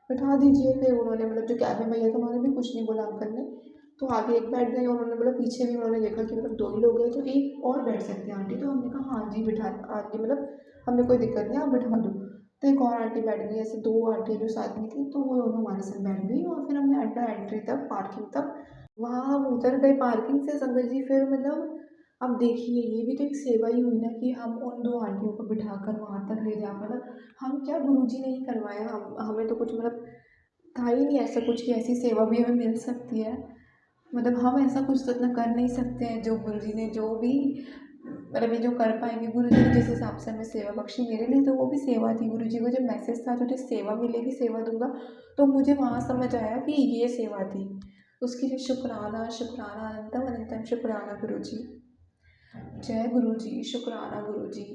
[SPEAKER 1] बिठा दीजिए। फिर उन्होंने मतलब जो कैब में भैया था, उन्होंने भी कुछ नहीं बोला अंकल ने। तो आगे एक बैठ गए, उन्होंने बोला पीछे भी, उन्होंने देखा कि मतलब 2 ही लोग हैं, तो एक और बैठ सकते हैं आंटी। तो हमने कहा हाँ जी बिठा, आंटी मतलब हमें कोई दिक्कत नहीं, आप बिठा दो। तो एक और आंटी बैठ गई, ऐसे 2 आंटी जो साथ में थी, तो वो दोनों हमारे साथ बैठ गई, और फिर हमने अड्डा एंट्री तक, पार्किंग तक, वहाँ हम उतर गए पार्किंग से संगत जी। फिर मतलब अब देखिए, ये भी तो एक सेवा ही हुई ना कि हम उन 2 आंटियों को बिठाकर वहाँ तक ले जा, मतलब हम क्या, गुरुजी ने ही करवाया, हम हमें तो कुछ मतलब था ही नहीं ऐसा कुछ कि ऐसी सेवा भी हमें मिल सकती है। मतलब हम ऐसा कुछ तो इतना कर नहीं सकते हैं, जो गुरुजी ने जो भी मतलब ये जो कर पाएँगे, गुरुजी ने जिस हिसाब से हमें सेवा बख्शी, मेरे लिए तो वो भी सेवा थी। गुरुजी को जब मैसेज था तुझे सेवा मिलेगी, सेवा दूँगा, तो मुझे वहाँ समझ आया कि ये सेवा थी। उसके लिए शुक्राना, शुक्राना, अनंतम अनंतम शुक्राना गुरुजी। जय गुरुजी, शुक्राना गुरुजी।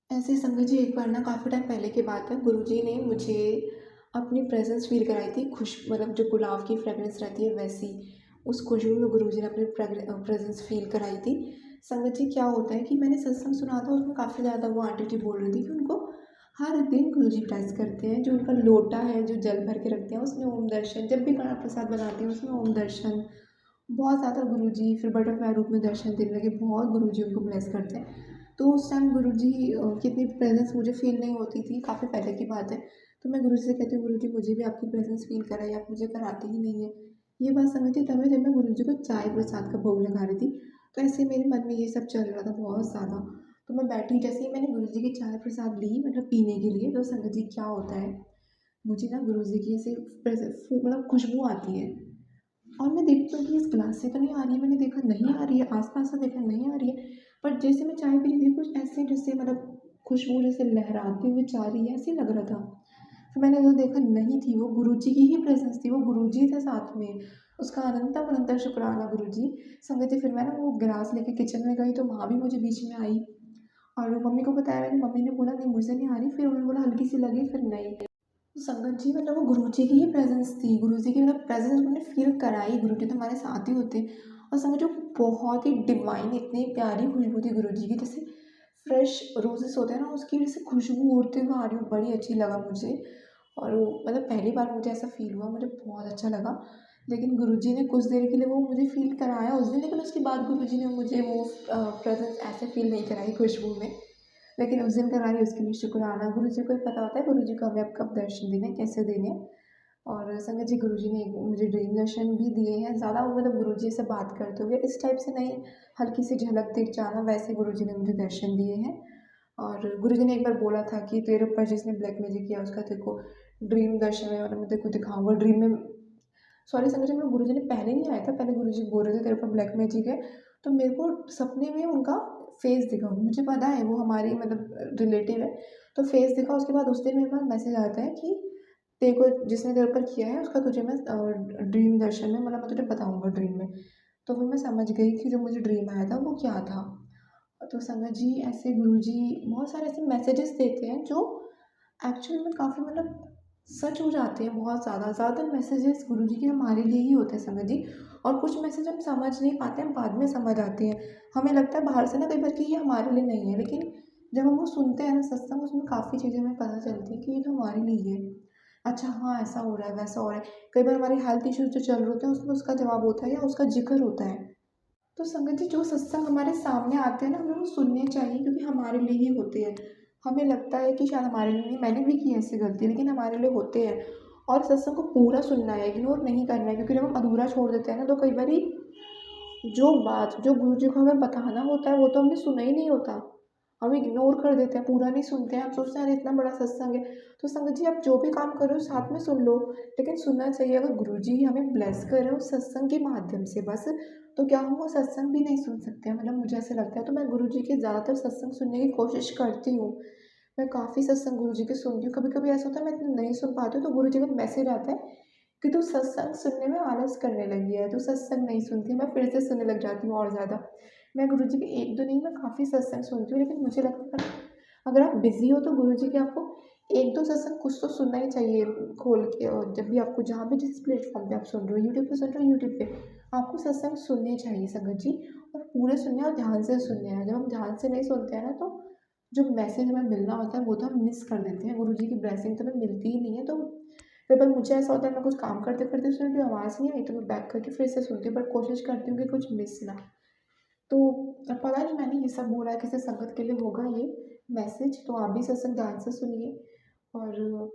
[SPEAKER 1] ऐसे संगत जी एक बार ना, काफ़ी टाइम पहले की बात है, गुरुजी ने मुझे अपनी प्रेजेंस फ़ील कराई थी, मतलब जो गुलाब की फ्रेगरेंस रहती है वैसी, उस खुशबू में गुरुजी ने अपनी प्रेजेंस फ़ील कराई थी। संगत जी क्या होता है कि मैंने सत्संग सुना था, उसमें काफ़ी ज़्यादा वो आंटी जी बोल रही थी कि उनको हर दिन गुरुजी ब्लेस करते हैं, जो उनका लोटा है जो जल भर के रखते हैं उसमें ओम दर्शन, जब भी कड़ा प्रसाद बनाती हैं उसमें ओम दर्शन, बहुत ज़्यादा गुरुजी फिर बटरफ्लाई रूप में दर्शन देने लगे, बहुत गुरुजी उनको ब्लेस करते हैं। तो उस टाइम गुरुजी की इतनी प्रेजेंस मुझे फ़ील नहीं होती थी, काफ़ी पहले की बात है। तो मैं गुरुजी से कहती हूँ, गुरुजी मुझे भी आपकी प्रेजेंस फ़ील कराइए, आप मुझे कराते ही नहीं हैं। ये बात संगत जी तब है जब मैं गुरुजी को चाय प्रसाद का भोग लगा रही थी। तो ऐसे मेरे मन में ये सब चल रहा था बहुत ज़्यादा। तो मैं बैठी, जैसे ही मैंने गुरुजी की चाय प्रसाद ली मतलब पीने के लिए, तो संगत जी क्या होता है, मुझे ना गुरुजी की ऐसे मतलब खुशबू आती है। और मैं देखती हूँ कि इस ग्लास से तो नहीं आ रही है, मैंने देखा नहीं आ रही है, आस-पास से देखा नहीं आ रही है। पर जैसे मैं चाय पी रही थी कुछ ऐसे जैसे मतलब खुशबू जैसे लहराती हुई जा रही है, ऐसे लग रहा था। फिर मैंने जो देखा नहीं थी वो गुरुजी की ही प्रेज़ेंस थी, वो गुरुजी थे साथ में। उसका अनंतम अनंत शुक्राना गुरुजी। संगत जी फिर मैं ना वो गिलास लेके किचन में गई तो वहाँ भी मुझे बीच में आई और मम्मी को बताया मैंने, मम्मी ने बोला नहीं मुझे नहीं आ रही, फिर उन्होंने बोला हल्की सी लगी, फिर नहीं। संगत जी मतलब वो गुरुजी की ही प्रेज़ेंस थी, गुरुजी की मतलब प्रेज़ेंस उन्होंने फ़ील कराई, गुरुजी तो हमारे साथ ही होते हैं। और संगत जी बहुत ही डिवाइन इतनी प्यारी खुशबू थी गुरुजी की, जैसे फ्रेश रोज़ेस होते हैं ना उसकी जैसे खुशबू उड़ते हुए आ रही हो, बड़ी अच्छी लगा मुझे। और वो मतलब पहली बार मुझे ऐसा फ़ील हुआ, मुझे बहुत अच्छा लगा। लेकिन गुरुजी ने कुछ देर के लिए वो मुझे फ़ील कराया उस दिन, लेकिन उसके बाद गुरुजी ने मुझे वो प्रेज़ेंस ऐसे फ़ील नहीं कराई खुशबू में। लेकिन उस दिन करा रही उसके लिए शुक्राना। गुरुजी को ही पता होता है गुरुजी को हमें अब कब दर्शन देने हैं, कैसे देने हैं। और संगत जी गुरुजी ने मुझे ड्रीम दर्शन भी दिए हैं, ज़्यादा वो मतलब गुरुजी से बात करते हुए इस टाइप से नहीं, हल्की सी झलक दिख जाना, वैसे गुरुजी ने मुझे दर्शन दिए हैं। और गुरुजी ने एक बार बोला था कि तेरे ऊपर जिसने ब्लैक मैजिक किया उसका तेरे को ड्रीम दर्शन में मतलब मैं तेरे को दिखाऊँगा ड्रीम में। सॉरी संगत जी मतलब गुरुजी ने पहले नहीं आया था, पहले गुरुजी बोल रहे थे तेरे ऊपर ब्लैक मैजिक है, तो मेरे को सपने में उनका फेस दिखा। मुझे पता है वो हमारी मतलब रिलेटिव है, तो फेस दिखा। उसके बाद उस दिन मेरे पास मैसेज आता है कि तेरे को जिसने तेरे ऊपर किया है उसका तुझे मैं ड्रीम दर्शन में मतलब मैं तुझे बताऊँगा ड्रीम में। तो फिर मैं समझ गई कि जो मुझे ड्रीम आया था वो क्या था। तो संगत जी ऐसे गुरुजी बहुत सारे ऐसे मैसेजेस देते हैं जो एक्चुअल में काफ़ी मतलब सच हो जाते हैं बहुत ज़्यादा। ज़्यादातर मैसेजेस गुरुजी के हमारे लिए ही होते हैं संगत जी। और कुछ मैसेज हम समझ नहीं पाते, हम बाद में समझ आते हैं। हमें लगता है बाहर से ना कई बार कि ये हमारे लिए नहीं है, लेकिन जब हम वो सुनते हैं ना सत्संग, उसमें काफ़ी चीज़ें हमें पता चलती हैं कि ये तो हमारे लिए है। अच्छा हाँ, ऐसा हो रहा है, वैसा हो रहा है। कई बार हमारे हेल्थ इश्यूज़ जो चल रहे होते हैं उसमें उसका जवाब होता है या उसका ज़िक्र होता है। तो संगत जी जो सत्संग हमारे सामने आते हैं ना हमें वो सुनने चाहिए, क्योंकि हमारे लिए ही होते हैं। हमें लगता है कि शायद हमारे लिए नहीं, मैंने भी की है ऐसी गलती, लेकिन हमारे लिए होते हैं। और सत्संग को पूरा सुनना है, इग्नोर नहीं करना है, क्योंकि जब हम अधूरा छोड़ देते हैं ना तो कई बारी जो बात जो गुरु जी को हमें बताना होता है वो तो हमने सुना ही नहीं होता। हम इग्नोर कर देते हैं, पूरा नहीं सुनते हैं। हम सोचते हैं अरे इतना बड़ा सत्संग है। तो संगत जी आप जो भी काम कर रहे हो साथ में सुन लो, लेकिन सुनना चाहिए। अगर गुरु जी हमें ब्लेस कर रहे हो सत्संग के माध्यम से बस, तो क्या हम वो सत्संग भी नहीं सुन सकते हैं? मतलब मुझे ऐसा लगता है। तो मैं गुरु जी के ज़्यादातर सत्संग सुनने की कोशिश करती हूँ। मैं काफ़ी सत्संग गुरु जी के सुनती हूँ। कभी-कभी ऐसा होता है मैं इतना नहीं सुन पाती हूँ तो गुरु जी का मैसेज आता है कि तू सत्संग सुनने में आलस करने लगी है, तू सत्संग नहीं सुनती। मैं फिर से सुनने लग जाती हूँ और ज़्यादा। मैं गुरुजी के 1-2 नहीं, मैं काफ़ी सत्संग सुनती हूँ, लेकिन मुझे लगता है अगर आप बिज़ी हो तो गुरुजी के आपको 1-2 सत्संग कुछ तो सुनना ही चाहिए खोल के। और जब भी आपको जहाँ भी जिस प्लेटफ़ॉर्म पे आप सुन रहे हो, यूट्यूब पे सुन रहे हो, यूट्यूब पे आपको सत्संग सुनने चाहिए संगत जी। और पूरे सुनने हैं और ध्यान से सुनने हैं। जब हम ध्यान से नहीं सुनते हैं ना तो जो मैसेज हमें मिलना होता है वो तो हम मिस कर देते हैं। गुरुजी की ब्लेसिंग तो हमें मिलती ही नहीं है। तो कई बार मुझे ऐसा होता है मैं कुछ काम करते-करते सुन रही हूँ, आवाज़ नहीं आई तो मैं बैक करके फिर से सुनती हूँ, बट कोशिश करती हूँ कि कुछ मिस ना। तो अब पता नहीं मैंने ये सब बोला है किसी संगत के लिए होगा ये मैसेज, तो आप भी सत्संग ध्यान से सुनिए। और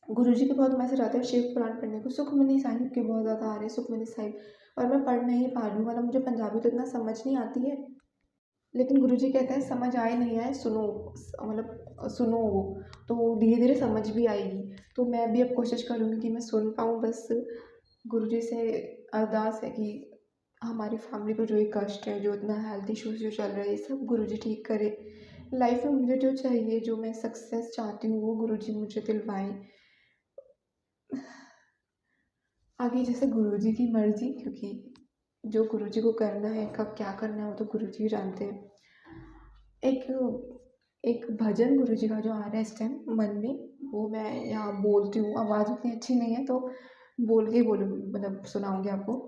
[SPEAKER 1] गुरुजी के बहुत मैसेज आते हैं शिव पुराण पढ़ने को, सुखमनी साहिब के बहुत ज़्यादा आ रहे हैं, सुखमनी साहिब। और मैं पढ़ नहीं पा रही हूँ, मतलब मुझे पंजाबी तो इतना समझ नहीं आती है, लेकिन गुरुजी कहते हैं समझ आए नहीं आए सुनो, मतलब सुनो वो, तो धीरे-धीरे समझ भी आएगी। तो मैं भी अब कोशिश करूँगी कि मैं सुन पाऊँ बस। गुरुजी से अरदास है कि हमारी फैमिली को जो ये कष्ट है, जो इतना हेल्थ इश्यूज़ जो चल रहे हैं, ये सब गुरुजी ठीक करे। लाइफ में मुझे जो चाहिए, जो मैं सक्सेस चाहती हूँ, वो गुरुजी मुझे दिलवाएँ। आगे जैसे गुरुजी की मर्ज़ी, क्योंकि जो गुरुजी को करना है, कब क्या करना है, वो तो गुरुजी ही जानते हैं। एक एक भजन गुरुजी का जो आ रहा है इस टाइम मन में, वो मैं यहाँ बोलती हूँ। आवाज़ उतनी अच्छी नहीं है तो बोल के बोलूँ मतलब सुनाऊँगी आपको।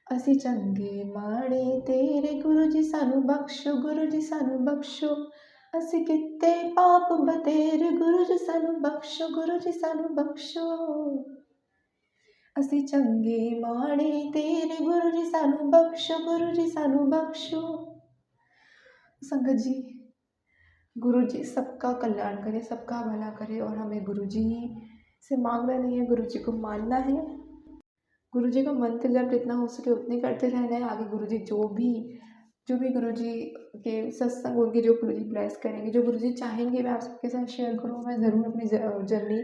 [SPEAKER 1] ਅਸੀਂ ਚੰਗੇ ਮਾੜੇ ਤੇਰੇ ਗੁਰੂ ਜੀ ਸਾਨੂੰ ਬਖਸ਼ੋ, ਗੁਰੂ ਜੀ ਸਾਨੂੰ ਬਖਸ਼ੋ। ਅਸੀਂ ਕੀਤੇ ਪਾਪ ਬਥੇਰੇ, ਗੁਰੂ ਜੀ ਸਾਨੂੰ ਬਖਸ਼ੋ, ਗੁਰੂ ਜੀ ਸਾਨੂੰ ਬਖਸ਼ੋ। ਅਸੀਂ ਚੰਗੇ ਮਾੜੇ ਤੇਰੇ ਗੁਰੂ ਜੀ ਸਾਨੂੰ ਬਖਸ਼ੋ, ਗੁਰੂ ਜੀ ਸਾਨੂੰ ਬਖਸ਼ੋ। संगत जी गुरुजी सबका कल्याण करे, सबका भला करे और हमें गुरुजी से मांगना नहीं है, गुरुजी को मानना है। गुरुजी का मंत्र जब जितना हो सके उतने करते रहना है। आगे गुरुजी जो भी गुरुजी के सत्संग होंगे, जो गुरुजी ब्लेस करेंगे, जो गुरुजी चाहेंगे, मैं आप सबके साथ शेयर करूँ। मैं ज़रूर अपनी जर्नी,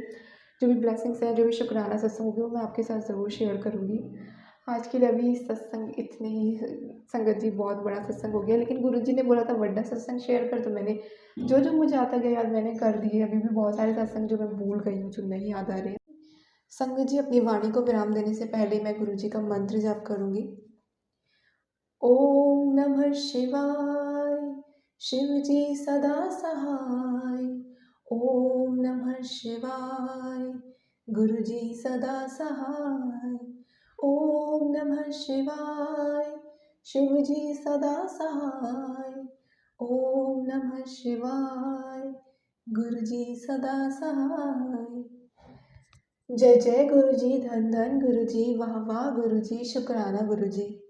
[SPEAKER 1] जो भी ब्लेसिंग्स हैं, जो भी शुक्राना सत्संग होंगे, वो मैं आपके साथ ज़रूर शेयर करूँगी। आज के लिए अभी सत्संग इतने ही। संगत जी बहुत बड़ा सत्संग हो गया, लेकिन गुरुजी ने बोला था बड़ा सत्संग शेयर कर, तो मैंने जो मुझे आता गया याद मैंने कर दिए। अभी भी बहुत सारे सत्संग जो मैं भूल गई हूँ, जो नहीं याद आ रहे। संगत जी, अपनी वाणी को विराम देने से पहले मैं गुरुजी का मंत्र जाप करूँगी। ओम नमः शिवाय, शिव जी सदा सहाय। ओम नमः शिवाय, गुरु जी सदा सहाय। ओम नमः शिवाय, शिव जी सदा सहाय। ओम नमः शिवाय, गुरु जी सदा सहाय। जय जय गुरु जी, धन धन गुरु जी, वाह वाह गुरु जी, शुक्राना गुरु जी।